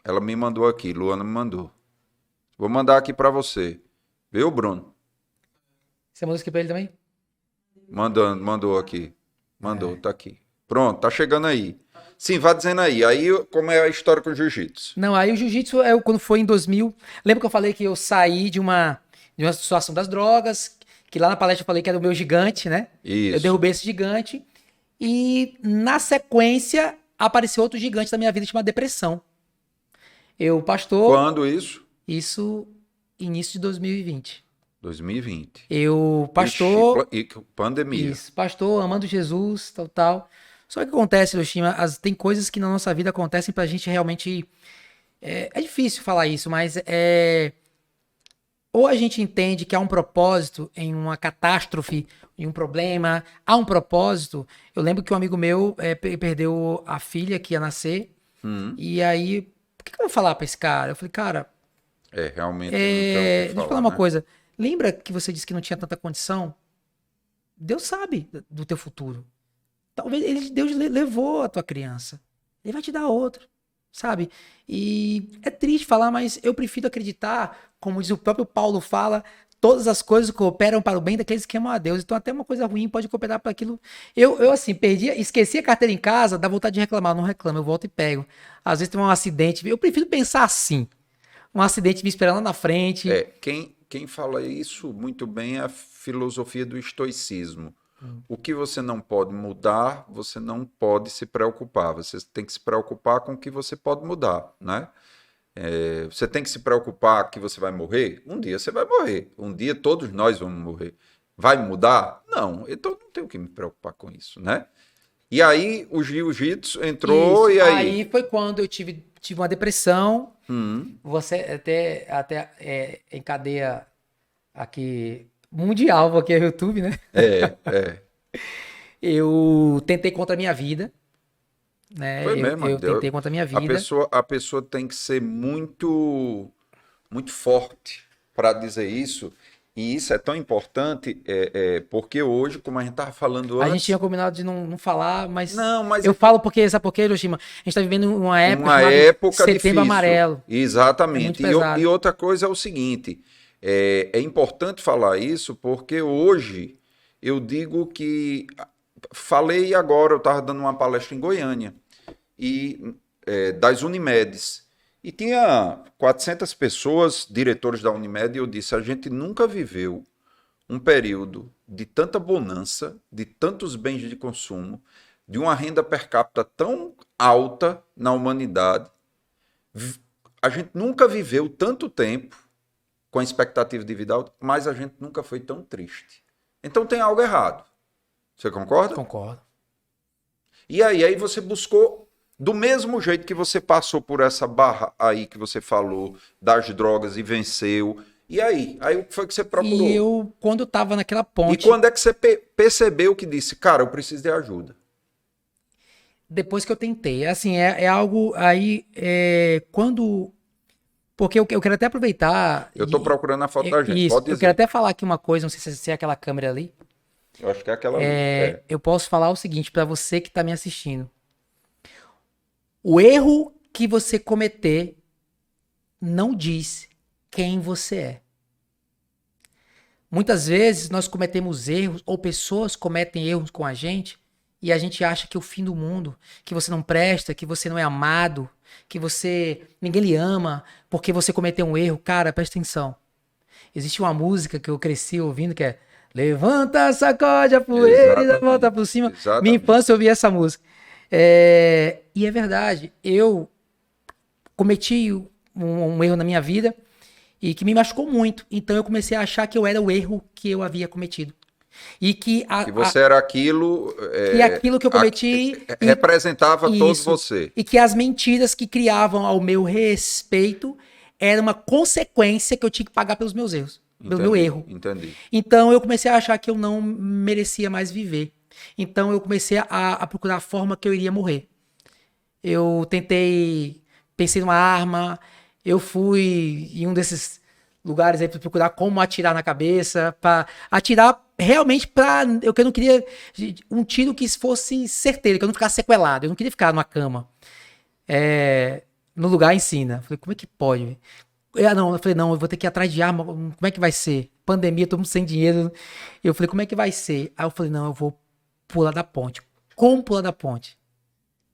Ela me mandou aqui, Luana me mandou. Vou mandar aqui pra você. Viu, Bruno? Você mandou isso aqui pra ele também? Mandou aqui. Mandou, tá aqui. Pronto, tá chegando aí. Sim, vá dizendo aí. Aí, como é a história com o jiu-jitsu? Não, aí o jiu-jitsu, quando foi em 2000... Lembra que eu falei que eu saí de uma situação das drogas, que lá na palestra eu falei que era o meu gigante, né? Isso. Eu derrubei esse gigante. E, na sequência, apareceu outro gigante da minha vida chamado depressão. Pastor... Quando isso? Isso, início de 2020. 2020. Pastor... E pandemia. Isso, pastor, amando Jesus, tal. Só que acontece, Hiroshima, tem coisas que na nossa vida acontecem pra gente realmente... É difícil falar isso, mas ou a gente entende que há um propósito em uma catástrofe, em um problema, há um propósito. Eu lembro que um amigo meu perdeu a filha que ia nascer, e aí, por que eu vou falar pra esse cara? Eu falei, cara, Realmente não tem o que deixa eu falar falar, uma né? coisa. Lembra que você disse que não tinha tanta condição? Deus sabe do teu futuro. Talvez Deus levou a tua criança. Ele vai te dar outra, sabe? E é triste falar, mas eu prefiro acreditar, como diz o próprio Paulo fala, todas as coisas cooperam para o bem daqueles que amam a Deus. Então até uma coisa ruim pode cooperar para aquilo. Eu assim, esqueci a carteira em casa, dá vontade de reclamar, não reclamo, eu volto e pego. Às vezes tem um acidente, eu prefiro pensar assim. Um acidente me esperando lá na frente. Quem fala isso muito bem é a filosofia do estoicismo. O que você não pode mudar, você não pode se preocupar. Você tem que se preocupar com o que você pode mudar, né? Você tem que se preocupar que você vai morrer? Um dia você vai morrer. Um dia todos nós vamos morrer. Vai mudar? Não. Então não tenho que me preocupar com isso, né? E aí o jiu-jitsu entrou Isso. e aí? Aí foi quando eu tive uma depressão. Você até encadeia aqui mundial, porque é o YouTube, né? É. Eu tentei contra a minha vida, né? Foi Eu, mesmo. eu tentei contra a minha vida. A pessoa tem que ser muito forte para dizer isso. E isso é tão importante, porque hoje, como a gente estava falando A gente tinha antes, combinado de não falar, mas não, mas eu falo porque, sabe por quê, Hiroshima? A gente tá vivendo uma época uma chamada época Setembro difícil. Amarelo. É muito Exatamente. pesado. E outra coisa é o seguinte: é importante falar isso porque hoje eu digo que. Falei agora, eu estava dando uma palestra em Goiânia, das Unimedes. E tinha 400 pessoas, diretores da Unimed, e eu disse: a gente nunca viveu um período de tanta bonança, de tantos bens de consumo, de uma renda per capita tão alta na humanidade. A gente nunca viveu tanto tempo com a expectativa de vida alta, mas a gente nunca foi tão triste. Então tem algo errado. Você concorda? Concordo. E aí você buscou, do mesmo jeito que você passou por essa barra aí que você falou, das drogas e venceu. E aí? Aí o que foi que você procurou? E quando eu tava naquela E ponte, quando é que você percebeu que disse, cara, eu preciso de ajuda? depois que eu tentei, assim, é algo aí, quando. Porque eu quero até aproveitar. Eu tô procurando a foto da gente, Isso, pode eu quero dizer. até falar aqui uma coisa, não sei se é aquela câmera ali. Eu acho que é aquela ali. Eu posso falar o seguinte pra você que tá me assistindo. O erro que você cometer não diz quem você é. Muitas vezes nós cometemos erros, ou pessoas cometem erros com a gente, e a gente acha que é o fim do mundo, que você não presta, que você não é amado, que ninguém lhe ama, porque você cometeu um erro. Cara, presta atenção. Existe uma música que eu cresci ouvindo que é Levanta, sacode a poeira e dá volta por cima. Exatamente. Minha infância eu ouvia essa música. E é verdade, eu cometi um erro na minha vida e que me machucou muito. Então eu comecei a achar que eu era o erro que eu havia cometido. E que você era aquilo. que aquilo que eu cometi representava todo isso, você. e que as mentiras que criavam ao meu respeito era uma consequência que eu tinha que pagar pelos meus erros, pelo meu erro. Entendi. Então eu comecei a achar que eu não merecia mais viver. Então eu comecei a procurar a forma que eu iria morrer. Eu pensei numa arma, eu fui em um desses lugares aí para procurar como atirar na cabeça, para atirar realmente eu não queria um tiro que fosse certeiro, que eu não ficasse sequelado, eu não queria ficar numa cama. No lugar ensina. Falei, como é que pode? Eu falei, não, eu vou ter que ir atrás de arma, como é que vai ser? Pandemia, todo mundo sem dinheiro. Eu falei, como é que vai ser? Aí eu falei, não, eu vou pular da ponte. Como pular da ponte?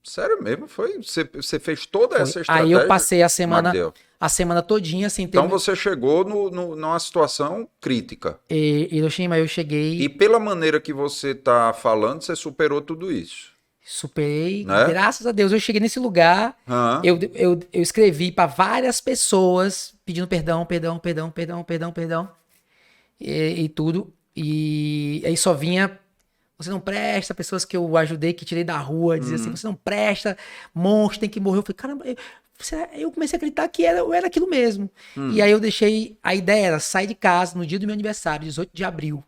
Sério mesmo? Foi? Você fez toda essa estratégia? Aí eu passei a semana todinha sem ter... Então você chegou numa situação crítica. Hiroshima, eu cheguei... E pela maneira que você tá falando, você superou tudo isso. Superei, né? Graças a Deus. Eu cheguei nesse lugar, eu escrevi para várias pessoas pedindo perdão e tudo. E aí só vinha, você não presta, pessoas que eu ajudei, que tirei da rua, dizia assim, você não presta, monstro, tem que morrer. Eu falei, caramba, Eu comecei a acreditar que eu era aquilo mesmo. E aí a ideia era sair de casa no dia do meu aniversário, 18 de abril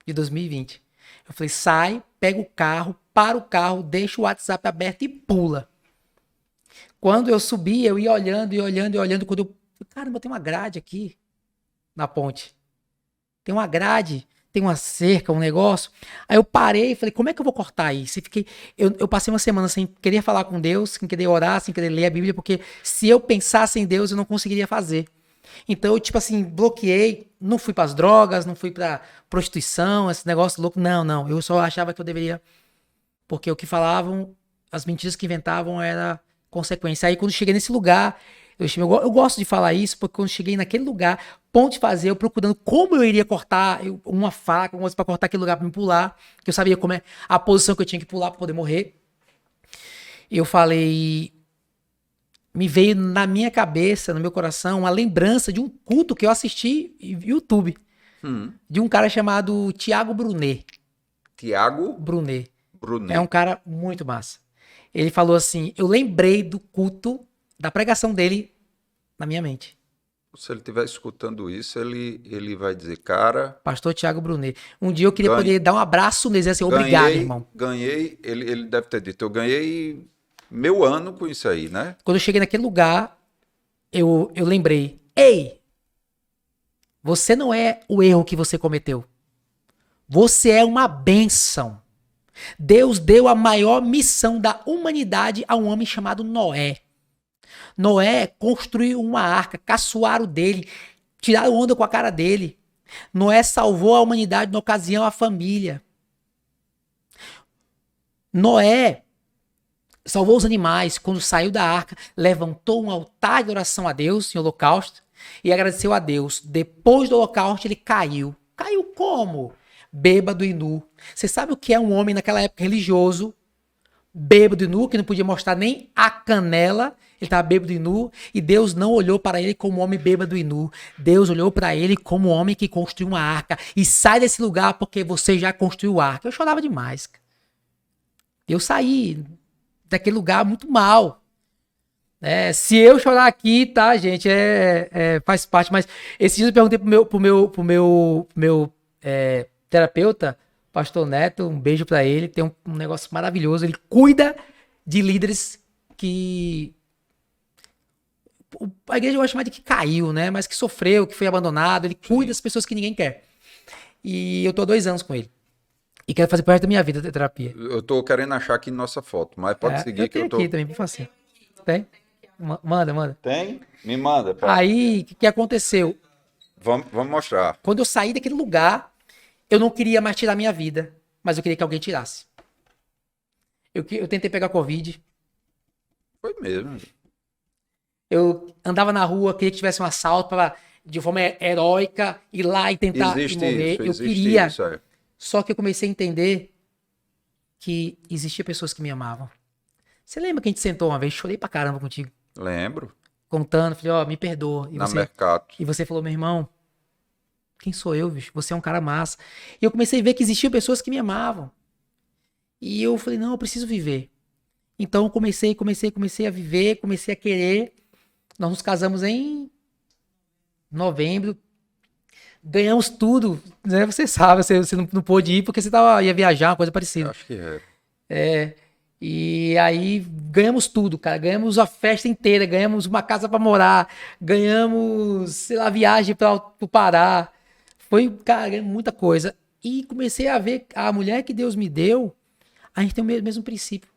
de 2020. Eu falei, sai, pega o carro, para o carro, deixa o WhatsApp aberto e pula. Quando eu subi, eu ia olhando e olhando e olhando, quando eu... Caramba, tem uma grade aqui na ponte. Tem uma grade, tem uma cerca, um negócio. Aí eu parei e falei, como é que eu vou cortar isso? Eu passei uma semana sem querer falar com Deus, sem querer orar, sem querer ler a Bíblia, porque se eu pensasse em Deus, eu não conseguiria fazer. Então eu, tipo assim, bloqueei, não fui pras drogas, não fui pra prostituição, esse negócio louco. Não. Eu só achava que eu deveria, porque o que falavam, as mentiras que inventavam era consequência. Aí quando cheguei nesse lugar, eu gosto de falar isso, porque quando cheguei naquele lugar, ponto de fazer, eu procurando como eu iria cortar uma faca, alguma coisa pra cortar aquele lugar pra me pular, que eu sabia como é a posição que eu tinha que pular pra poder morrer. Eu falei, me veio na minha cabeça, no meu coração, uma lembrança de um culto que eu assisti no YouTube, de um cara chamado Tiago Brunet. Tiago Brunet. É um Brunet. cara muito massa. Ele falou assim, eu lembrei do culto, da pregação dele na minha mente. Se ele estiver escutando isso, ele vai dizer, cara, Pastor Tiago Brunet. Um dia eu queria Ganhe- poder dar um abraço nele e dizer assim, obrigado, ganhei, irmão. ganhei, ele deve ter dito, eu ganhei meu ano com isso aí, né? Quando eu cheguei naquele lugar, eu lembrei, ei, você não é o erro que você cometeu. Você é uma bênção. Deus deu a maior missão da humanidade a um homem chamado Noé. Noé construiu uma arca, caçoaram dele, tiraram onda com a cara dele. Noé salvou a humanidade na ocasião, a família. Noé salvou os animais. Quando saiu da arca, levantou um altar de oração a Deus em holocausto e agradeceu a Deus. Depois do holocausto, ele caiu. Caiu como? Bêbado e nu. Você sabe o que é um homem naquela época religioso, bêbado e nu, que não podia mostrar nem a canela, ele estava bêbado e nu, e Deus não olhou para ele como homem bêbado e nu. Deus olhou para ele como homem que construiu uma arca. E sai desse lugar porque você já construiu a arca. Eu chorava demais. Eu saí daquele lugar muito mal. Se eu chorar aqui, tá, gente, faz parte. Mas esses dias eu perguntei pro meu terapeuta, Pastor Neto, um beijo pra ele, tem um negócio maravilhoso, ele cuida de líderes que a igreja vai chamar de que caiu, né, mas que sofreu, que foi abandonado, ele cuida das pessoas que ninguém quer. E eu tô há 2 anos com ele. E quero fazer parte da minha vida de terapia. Eu tô querendo achar aqui nossa foto, mas pode seguir eu que eu tenho tô... aqui também, por favor. Tem? Manda. Tem? Me manda, pá. Aí, o que aconteceu? Vamos mostrar. Quando eu saí daquele lugar, eu não queria mais tirar minha vida, mas eu queria que alguém tirasse. Eu tentei pegar Covid. Foi mesmo. Eu andava na rua, queria que tivesse um assalto para, de forma heróica, ir lá e tentar Existe morrer. isso, Eu existe queria. isso, é. Só que eu comecei a entender que existiam pessoas que me amavam. Você lembra que a gente sentou uma vez, chorei pra caramba contigo, Lembro. contando, falei, me perdoa. Na Mercado. E você falou, meu irmão, quem sou eu, bicho? Você é um cara massa. E eu comecei a ver que existiam pessoas que me amavam. E eu falei, não, eu preciso viver. Então eu comecei a viver, comecei a querer. Nós nos casamos em novembro. Ganhamos tudo, né? Você sabe, você não pôde ir porque você ia viajar, uma coisa parecida. Acho que é. E aí ganhamos tudo, cara. Ganhamos a festa inteira, ganhamos uma casa pra morar, ganhamos, sei lá, viagem para o Pará. Foi, cara, ganhamos muita coisa. E comecei a ver a mulher que Deus me deu, a gente tem o mesmo princípio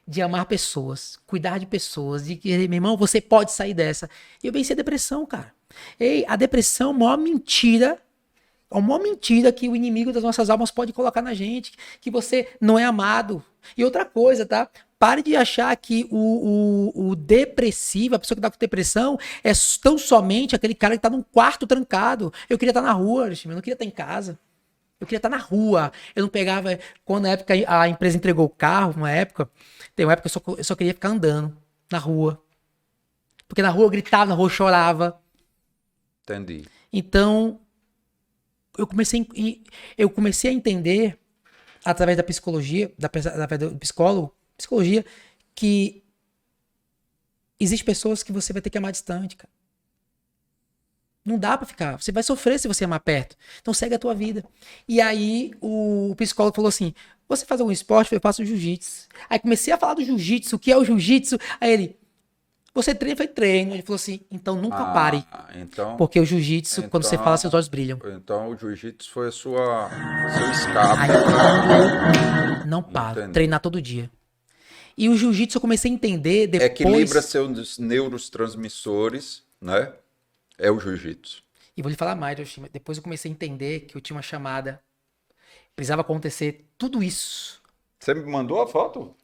de amar pessoas, cuidar de pessoas, de que, meu irmão, você pode sair dessa. E eu venci a depressão, cara. Ei, a depressão é a maior mentira que o inimigo das nossas almas pode colocar na gente, que você não é amado. E outra coisa, tá? Pare de achar que o depressivo, a pessoa que tá com depressão, é tão somente aquele cara que tá num quarto trancado. Eu queria estar na rua, eu não queria estar em casa. Eu queria estar na rua. Eu não pegava... Quando na época a empresa entregou o carro, tem uma época que eu só queria ficar andando na rua. Porque na rua eu gritava, na rua eu chorava. Entendi. Então, eu comecei a entender, através da psicologia, através do psicólogo, psicologia, que Existem pessoas que você vai ter que amar distante, cara. Não dá pra ficar. Você vai sofrer se você amar perto. Então segue a tua vida. E aí o psicólogo falou assim: você faz algum esporte? Eu faço jiu-jitsu. Aí comecei a falar do jiu-jitsu, o que é o jiu-jitsu? Aí ele, você treina? Foi treino. Ele falou assim: então nunca pare. Então, Porque o jiu-jitsu, quando você fala, seus olhos brilham. então o jiu-jitsu foi seu escape. Aí quando eu não paro, Entendi. treinar todo dia. E o jiu-jitsu eu comecei a entender depois. Equilibra seus neurotransmissores, né? É o jiu-jitsu. E vou lhe falar mais, Yoshima. Depois eu comecei a entender que eu tinha uma chamada. Precisava acontecer tudo isso. Você me mandou a foto?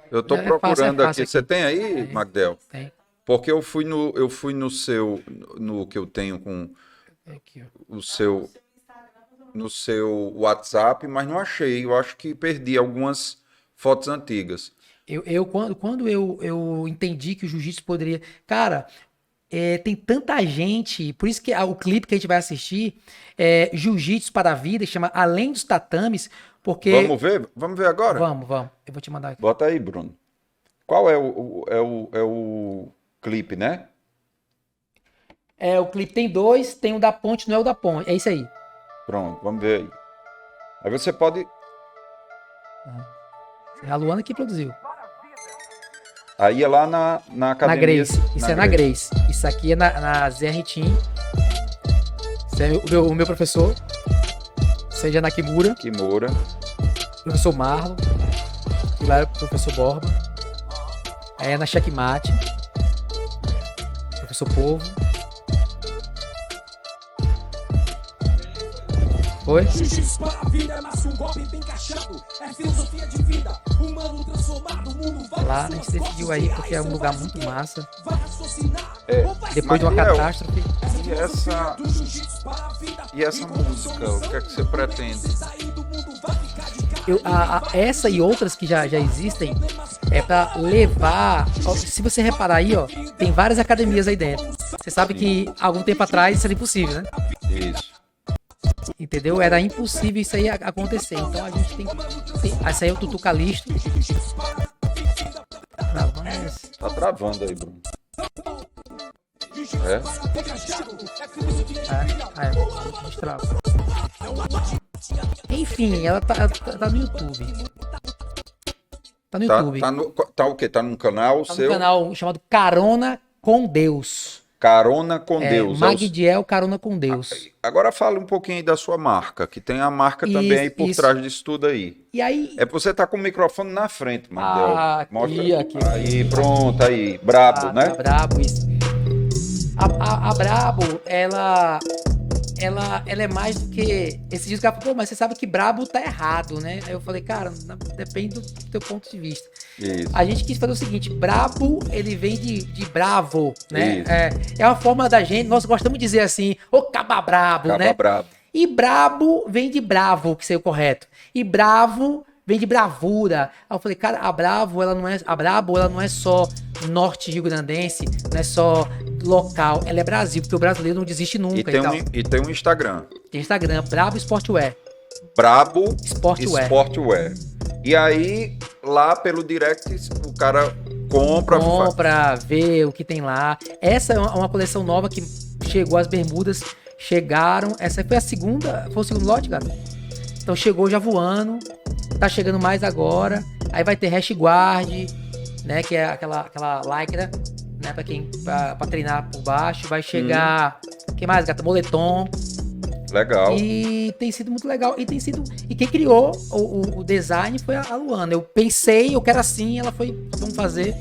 Eu tô É procurando fácil aqui. Você tem aí, Magdel? Tem. Porque eu fui no seu, no que eu tenho com Aqui, ó. no seu WhatsApp, mas não achei. Eu acho que perdi algumas fotos antigas. Quando eu entendi que o jiu-jitsu poderia. Cara, tem tanta gente. Por isso que o clipe que a gente vai assistir é Jiu-Jitsu para a Vida, que chama Além dos Tatames. Porque. Vamos ver? Vamos ver agora? Vamos. Eu vou te mandar aqui. Bota aí, Bruno. Qual é o clipe, né? O clipe tem dois, tem o da ponte, não é o da ponte. É isso aí. Pronto, vamos ver aí. Aí você pode. A Luana que produziu. Aí é lá na Na academia. Grace. Isso é na Grace. Isso aqui é na Zé Ritim. Esse é o meu professor. Seja Nakimura. Kimura. Professor Marlon. E lá é o professor Borba. Aí é na Checkmate. Professor Povo. Foi? Jiu-jitsu para a vida é mais um golpe bem encaixado. É filosofia de vida. Humano transformado, o mundo vai. Lá a gente decidiu aí porque é um lugar muito massa. Vai raciocinar. Depois de uma Magdiel, catástrofe. E essa música, o que é que você pretende? Essa e outras que já existem é pra levar. Se você reparar aí, ó, tem várias academias aí dentro. Você sabe que algum tempo atrás isso era impossível, né? Isso. Entendeu? Era impossível isso aí acontecer. Então a gente tem. Essa aí é o Tutu Calisto. Tá travando aí, Bruno. É? Destrava. Enfim, ela tá no YouTube. Tá no YouTube. Tá o quê? Tá num canal Tá no seu? canal chamado Carona com Deus. Carona com Deus. Magdiel Carona com Deus. Agora fala um pouquinho aí da sua marca, que tem a marca também aí por trás disso tudo aí. E aí... É pra você estar com o microfone na frente, Magdel. Aqui. Aí, pronto, aí. Brabo, né? Brabo, isso. A Brabo, ela é mais do que... Esses dias o cara falou, pô, mas você sabe que Brabo tá errado, né? Aí eu falei, cara, depende do teu ponto de vista. Isso. A gente quis fazer o seguinte, Brabo, ele vem de bravo, né? Isso. É uma forma da gente, nós gostamos de dizer assim, ô caba brabo, né? Brabo. E brabo vem de bravo, que seria o correto. E bravo vem de bravura. Aí eu falei, cara, a Brabo, ela não é só norte rio-grandense, não é só local, ela é Brasil, porque o brasileiro não desiste nunca. E tem um Instagram. Tem Instagram, Brabo Sportwear. Brabo Sportwear. E aí, lá pelo direct, o cara compra, vê o que tem lá. Essa é uma coleção nova que chegou, as bermudas chegaram. Essa foi foi o segundo lote, cara. Então chegou já voando, tá chegando mais agora. Aí vai ter hash guard, né, que é aquela lycra, né, pra treinar por baixo. Vai chegar, o que mais, gata? Moletom. Legal. E tem sido muito legal. E quem criou o design foi a Luana. Eu pensei, eu quero assim, ela foi, vamos fazer.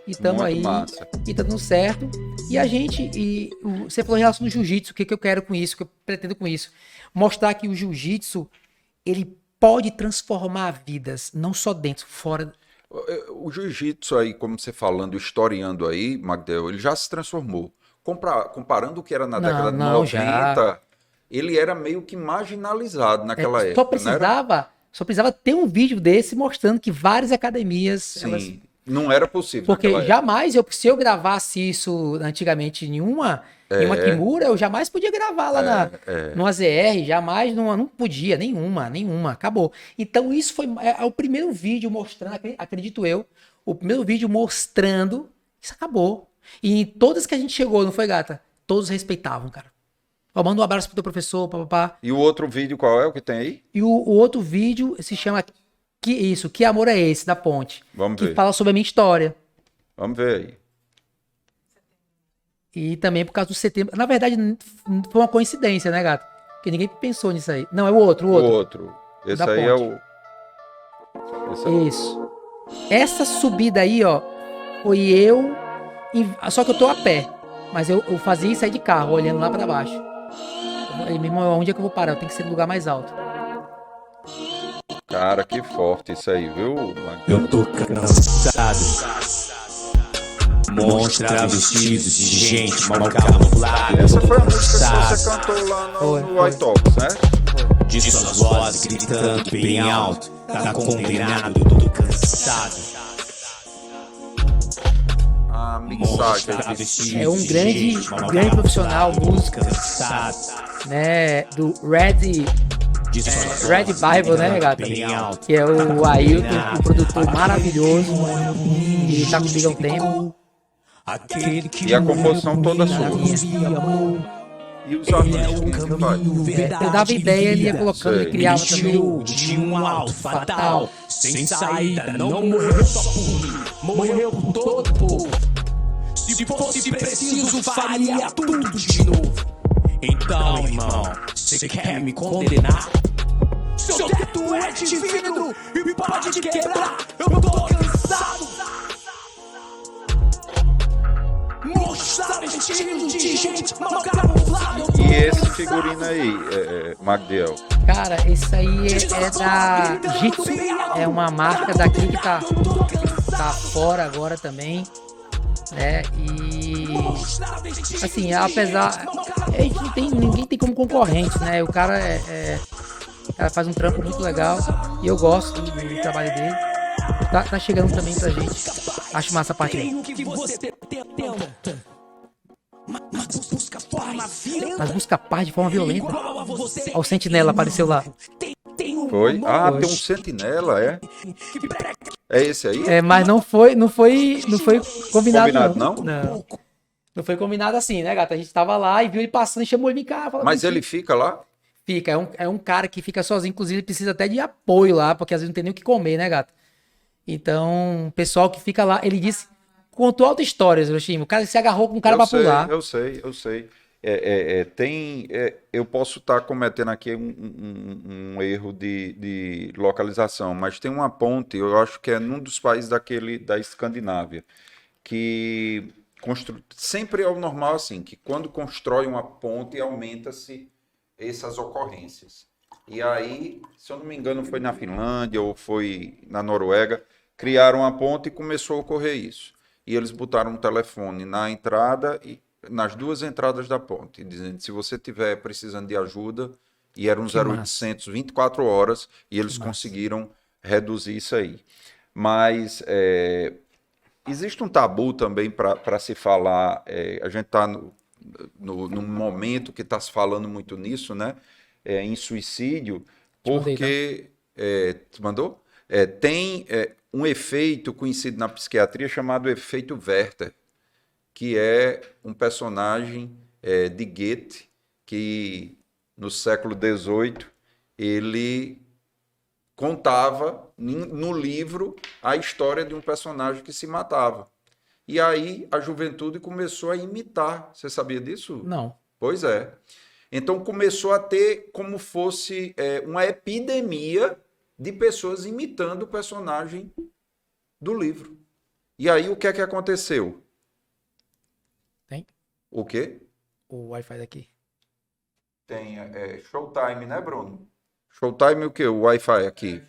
E tamo muito aí. Massa. E tá dando certo. E a gente, você falou em relação ao jiu-jitsu, o que eu quero com isso, o que eu pretendo com isso? Mostrar que o jiu-jitsu, ele pode transformar vidas, não só dentro, fora. O jiu-jitsu aí, como você falando, historiando aí, Magdel, ele já se transformou. Comparando o que era na década de 90, já. Ele era meio que marginalizado naquela época. Só precisava ter um vídeo desse mostrando que várias academias... Sim, não era possível porque naquela jamais, se eu gravasse isso antigamente em uma, Em uma Kimura eu jamais podia gravar lá no AZR, jamais, não podia, nenhuma, acabou. Então isso é o primeiro vídeo mostrando, acredito eu, o primeiro vídeo mostrando, isso acabou. E em todas que a gente chegou, não foi, gata? Todos respeitavam, cara. Ó, manda um abraço pro teu professor, papapá. E o outro vídeo qual é o que tem aí? E o outro vídeo se chama Que Amor é Esse, da Ponte. Vamos que ver. fala sobre a minha história. Vamos ver aí. E também por causa do setembro. Na verdade, foi uma coincidência, né, gato? Porque ninguém pensou nisso aí. Não, é o outro. O outro. Esse Da aí ponte. é o... Esse é... Isso. Essa subida aí, ó, foi eu... Só que eu tô a pé. Mas eu fazia isso aí de carro, olhando lá pra baixo. Aí, meu irmão, onde é que eu vou parar? Eu tenho que ser no lugar mais alto. Cara, que forte isso aí, viu? Eu tô cansado. Monstros travestidos de gente mal camuflada. Essa foi a música que você cantou lá no White Talks, né? De suas vozes gritando bem alto. Tá condenado, eu tô cansado. A mixagem. É um grande profissional, músico, né, do Red Bible, né, gata? Que é o Ailton, um produtor maravilhoso, que tá comigo há um tempo. E a composição toda sua. E os artistas que faz? Eu dava ideia, ele ia colocando, ele criava também. De um alto fatal, sem saída, não morreu só por mim, morreu por todo o povo. Se fosse preciso, faria tudo de novo. Então, irmão, você quer me condenar? Seu teto é de vidro e pode quebrar. Eu tô cansado. Monstros vestidos de gente mal camuflada. E esse figurino aí, Magdiel? Cara, esse aí é da Jitsu. É uma marca daqui que tá fora agora também, né? E assim, apesar, a gente ninguém tem como concorrente, né? O cara o cara faz um trampo muito legal e eu gosto do trabalho dele. Tá chegando também pra gente. Acho massa a parte dele. Mas busca paz de forma violenta. Ó, o Sentinela apareceu lá. Foi? Ah, tem um sentinela, é? É esse aí? Mas não foi combinado Não? Não foi combinado assim, né, gata? A gente tava lá e viu ele passando e chamou ele em cá. Mas ele fica lá? Fica, é um cara que fica sozinho, inclusive ele precisa até de apoio lá, porque às vezes não tem nem o que comer, né, gata? Então, o pessoal que fica lá, ele disse, contou altas histórias, Hiroshima. O cara se agarrou com um cara pra pular. Eu sei. Eu posso estar cometendo aqui um erro de localização, mas tem uma ponte, eu acho que é num dos países da Escandinávia, que sempre é o normal assim, que quando constrói uma ponte, aumenta-se essas ocorrências. E aí, se eu não me engano, foi na Finlândia ou foi na Noruega, criaram a ponte e começou a ocorrer isso. E eles botaram um telefone na entrada e nas duas entradas da ponte, dizendo se você estiver precisando de ajuda, e era um 0800 24 horas, e eles conseguiram reduzir isso aí. Mas existe um tabu também para se falar, a gente está num momento que está se falando muito nisso, né? Em suicídio, porque... Tu mandou? Tem um efeito conhecido na psiquiatria chamado efeito Werther, que é um personagem de Goethe, que no século XVIII ele contava no livro a história de um personagem que se matava. E aí a juventude começou a imitar. Você sabia disso? Não. Pois é. Então começou a ter como fosse uma epidemia de pessoas imitando o personagem do livro. E aí o que é que aconteceu? Tem? O quê? O Wi-Fi daqui. Tem Showtime, né, Bruno? Showtime o quê? O Wi-Fi aqui.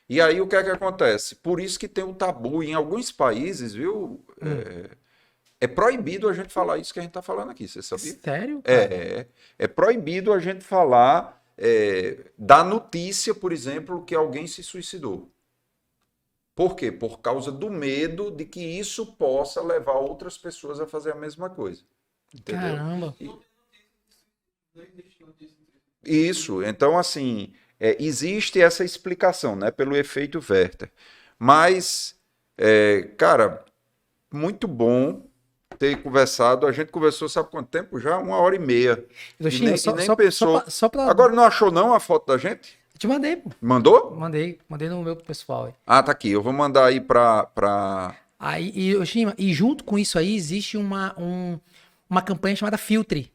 E aí o que é que acontece? Por isso que tem um tabu em alguns países, viu? É proibido a gente falar isso que a gente está falando aqui, você sabia? Sério? É proibido a gente falar da notícia, por exemplo, que alguém se suicidou. Por quê? Por causa do medo de que isso possa levar outras pessoas a fazer a mesma coisa. Entendeu? Caramba. Isso, então assim, existe essa explicação, né, pelo efeito Werther. Mas, cara, muito bom ter conversado. A gente conversou, sabe quanto tempo já? 1h30. Hiroshima, E nem pensou. só pra... Agora não achou não a foto da gente? Eu te mandei, pô. Mandou? Mandei no meu pessoal aí. Ah, tá aqui. Eu vou mandar aí pra... Aí, Hiroshima, e junto com isso aí, existe uma campanha chamada Filtre.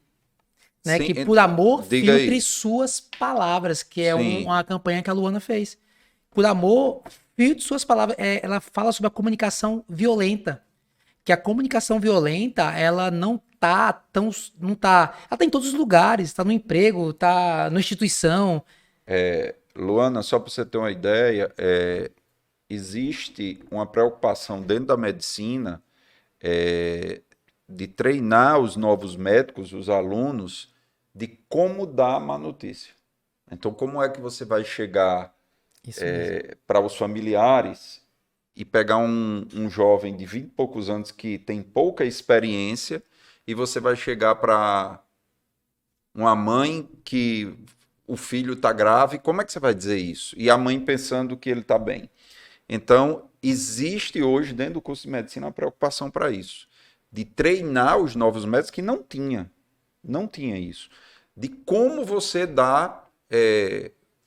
Né? Sim, Que por amor, diga aí. filtre suas palavras, que é Sim. uma campanha que a Luana fez. Por amor, filtre suas palavras. Ela fala sobre a comunicação violenta. Que a comunicação violenta, ela não tá tão... Não tá, ela tá em todos os lugares. Tá no emprego, tá na instituição. Luana, só para você ter uma ideia, existe uma preocupação dentro da medicina de treinar os novos médicos, os alunos, de como dar a má notícia. Então, como é que você vai chegar Isso mesmo. para os familiares e pegar um jovem de 20 e poucos anos que tem pouca experiência e você vai chegar para uma mãe que o filho está grave, como é que você vai dizer isso? E a mãe pensando que ele está bem. Então, existe hoje, dentro do curso de medicina, uma preocupação para isso. De treinar os novos médicos que não tinha isso. De como você dá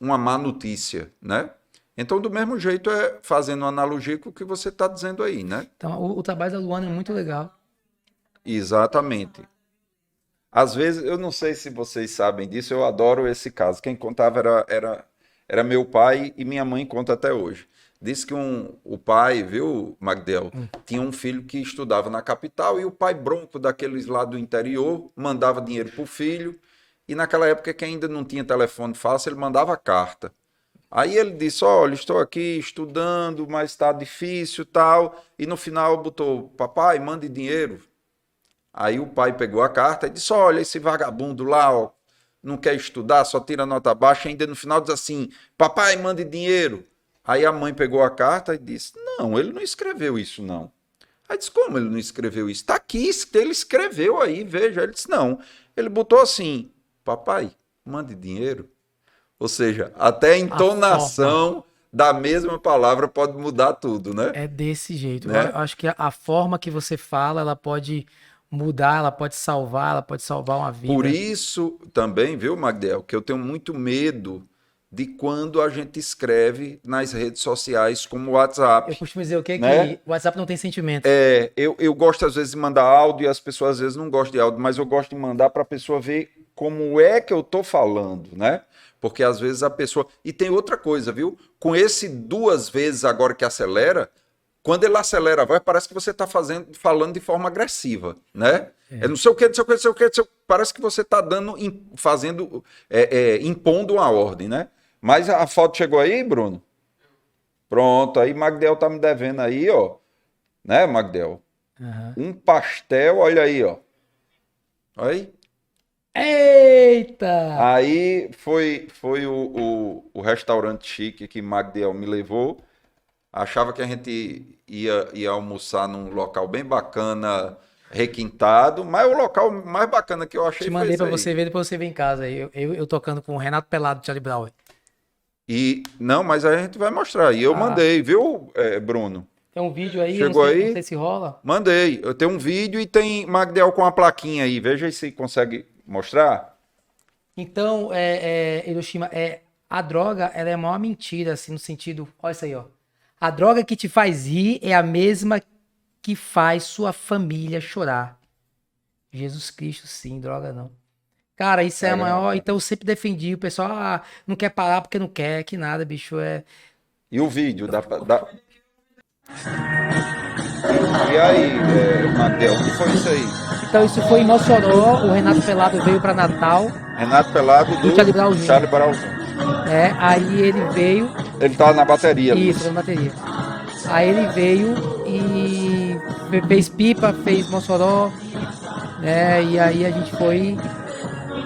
uma má notícia, né? Então, do mesmo jeito, fazendo uma analogia com o que você está dizendo aí, né? Então, o trabalho da Luana é muito legal. Exatamente. Às vezes, eu não sei se vocês sabem disso, eu adoro esse caso. Quem contava era meu pai e minha mãe conta até hoje. Disse que o pai, viu, Magdel, tinha um filho que estudava na capital e o pai bronco daqueles lá do interior mandava dinheiro pro filho e naquela época que ainda não tinha telefone fácil, ele mandava carta. Aí ele disse, olha, estou aqui estudando, mas está difícil e tal. E no final botou, papai, mande dinheiro. Aí o pai pegou a carta e disse, olha, esse vagabundo lá, ó, não quer estudar, só tira nota baixa. E ainda no final diz assim, papai, mande dinheiro. Aí a mãe pegou a carta e disse, não, ele não escreveu isso, não. Aí disse, como ele não escreveu isso? Está aqui, ele escreveu aí, veja. Ele disse, não. Ele botou assim, papai, mande dinheiro. Ou seja, até a entonação da mesma palavra pode mudar tudo, né? É desse jeito. Né? Eu acho que a forma que você fala, ela pode mudar, ela pode salvar uma vida. Por isso também, viu, Magdel, que eu tenho muito medo de quando a gente escreve nas redes sociais como o WhatsApp. Eu costumo dizer o quê? Né? Que o WhatsApp não tem sentimento. Eu gosto às vezes de mandar áudio e as pessoas às vezes não gostam de áudio, mas eu gosto de mandar para a pessoa ver como é que eu tô falando, né? Porque às vezes a pessoa... E tem outra coisa, viu? Com esse 2 vezes agora que acelera, quando ele acelera a voz, parece que você está falando de forma agressiva, né? Não sei o que, não sei o que, não sei o que, parece que você está impondo uma ordem, né? Mas a foto chegou aí, Bruno? Pronto, aí Magdel tá me devendo aí, ó. Né, Magdel? Uhum. Um pastel, olha aí, ó. Olha aí. Eita! Aí foi o restaurante chique que Magdel me levou. Achava que a gente ia almoçar num local bem bacana, requintado, mas o local mais bacana que eu achei Te foi mandei esse pra aí. você ver, depois você vem em casa. Eu tocando com o Renato Pelado, Charlie Brown. Não, mas aí a gente vai mostrar. E eu mandei, viu, Bruno? Tem um vídeo aí, Chegou não sei, aí? não sei se rola. Mandei. Eu tenho um vídeo e tem Magdel com a plaquinha aí. Veja aí se consegue mostrar. Então, Hiroshima, a droga, ela é a maior mentira, assim, no sentido... Olha isso aí, ó. A droga que te faz rir é a mesma que faz sua família chorar. Jesus Cristo, sim, droga não. Cara, isso é a maior... Então, eu sempre defendi. O pessoal não quer parar porque não quer, que nada, bicho, E o vídeo E aí, Magdel, o que foi isso aí? Então, isso foi em Mossoró. O Renato Pelado veio pra Natal. Renato Pelado do Charlie Brown Jr. Charlie Brown Jr. Aí ele veio... Ele tava na bateria. Isso, na bateria. Aí ele veio e fez Pipa, fez Mossoró, né? E aí a gente foi...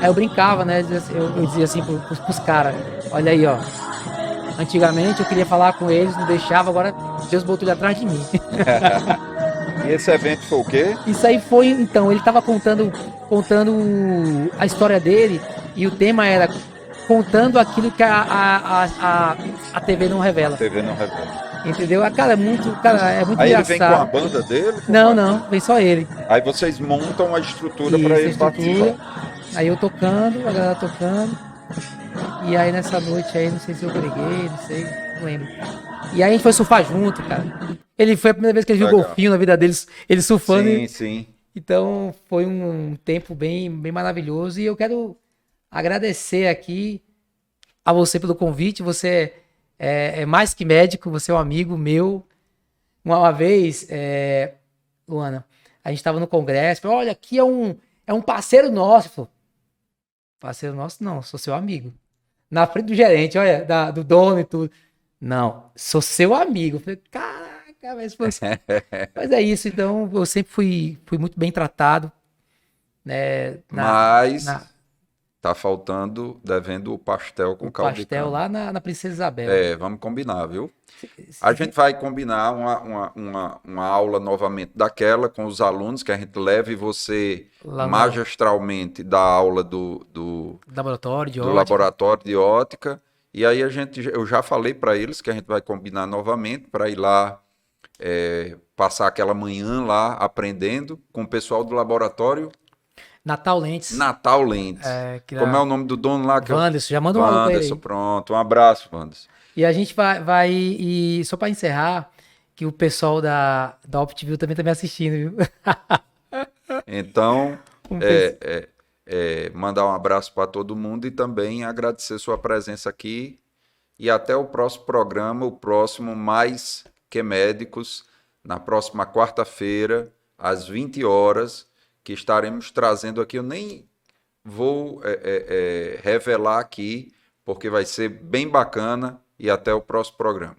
Aí eu brincava, né? Eu dizia assim pros caras, olha aí, ó. Antigamente eu queria falar com eles, não deixava, agora Deus botou ele atrás de mim. E esse evento foi o quê? Isso aí foi, então, ele tava contando a história dele e o tema era contando aquilo que a TV não revela. A TV não revela. Entendeu? Cara, é muito Aí ele vem com a engraçado. banda dele? Não, vem só ele. Aí vocês montam a estrutura Isso, para a ele estrutura. participar. Aí eu tocando, a galera tocando. E aí nessa noite aí, não sei se eu preguei, não sei, não lembro. E aí a gente foi surfar junto, cara. Ele foi a primeira vez que ele viu Legal. golfinho na vida dele, ele surfando. Sim, sim. Então foi um tempo bem maravilhoso. E eu quero agradecer aqui a você pelo convite. Você é mais que médico, você é um amigo meu. Uma vez, Luana, a gente estava no congresso, falou, olha, aqui é um parceiro nosso. Falou, parceiro nosso não, sou seu amigo. Na frente do gerente, olha, do dono e tudo. Não, sou seu amigo. Eu falei, caraca, mas é isso. Então, eu sempre fui muito bem tratado. Né, Mas tá faltando, devendo o pastel com caldo de pastel cana. lá na Princesa Isabel. Vamos combinar, viu? A gente vai combinar uma aula novamente daquela com os alunos, que a gente leve você Lá no- magistralmente da aula do Laboratório de do ótica. laboratório de ótica. E aí eu já falei para eles que a gente vai combinar novamente para ir lá passar aquela manhã lá aprendendo com o pessoal do laboratório Natal Lentes. Natal Lentes. Que Como dá- é o nome do dono lá? Wanderson, já manda um alô pra ele Wanderson, aí. pronto. Um abraço, Wanderson. E a gente vai e só para encerrar, que o pessoal da OptiView também tá me assistindo, viu? Então, Um pe- mandar um abraço para todo mundo e também agradecer sua presença aqui. E até o próximo programa, o próximo Mais Que Médicos, na próxima quarta-feira, às 20 horas, que estaremos trazendo aqui. Eu nem vou revelar aqui, porque vai ser bem bacana. E até o próximo programa.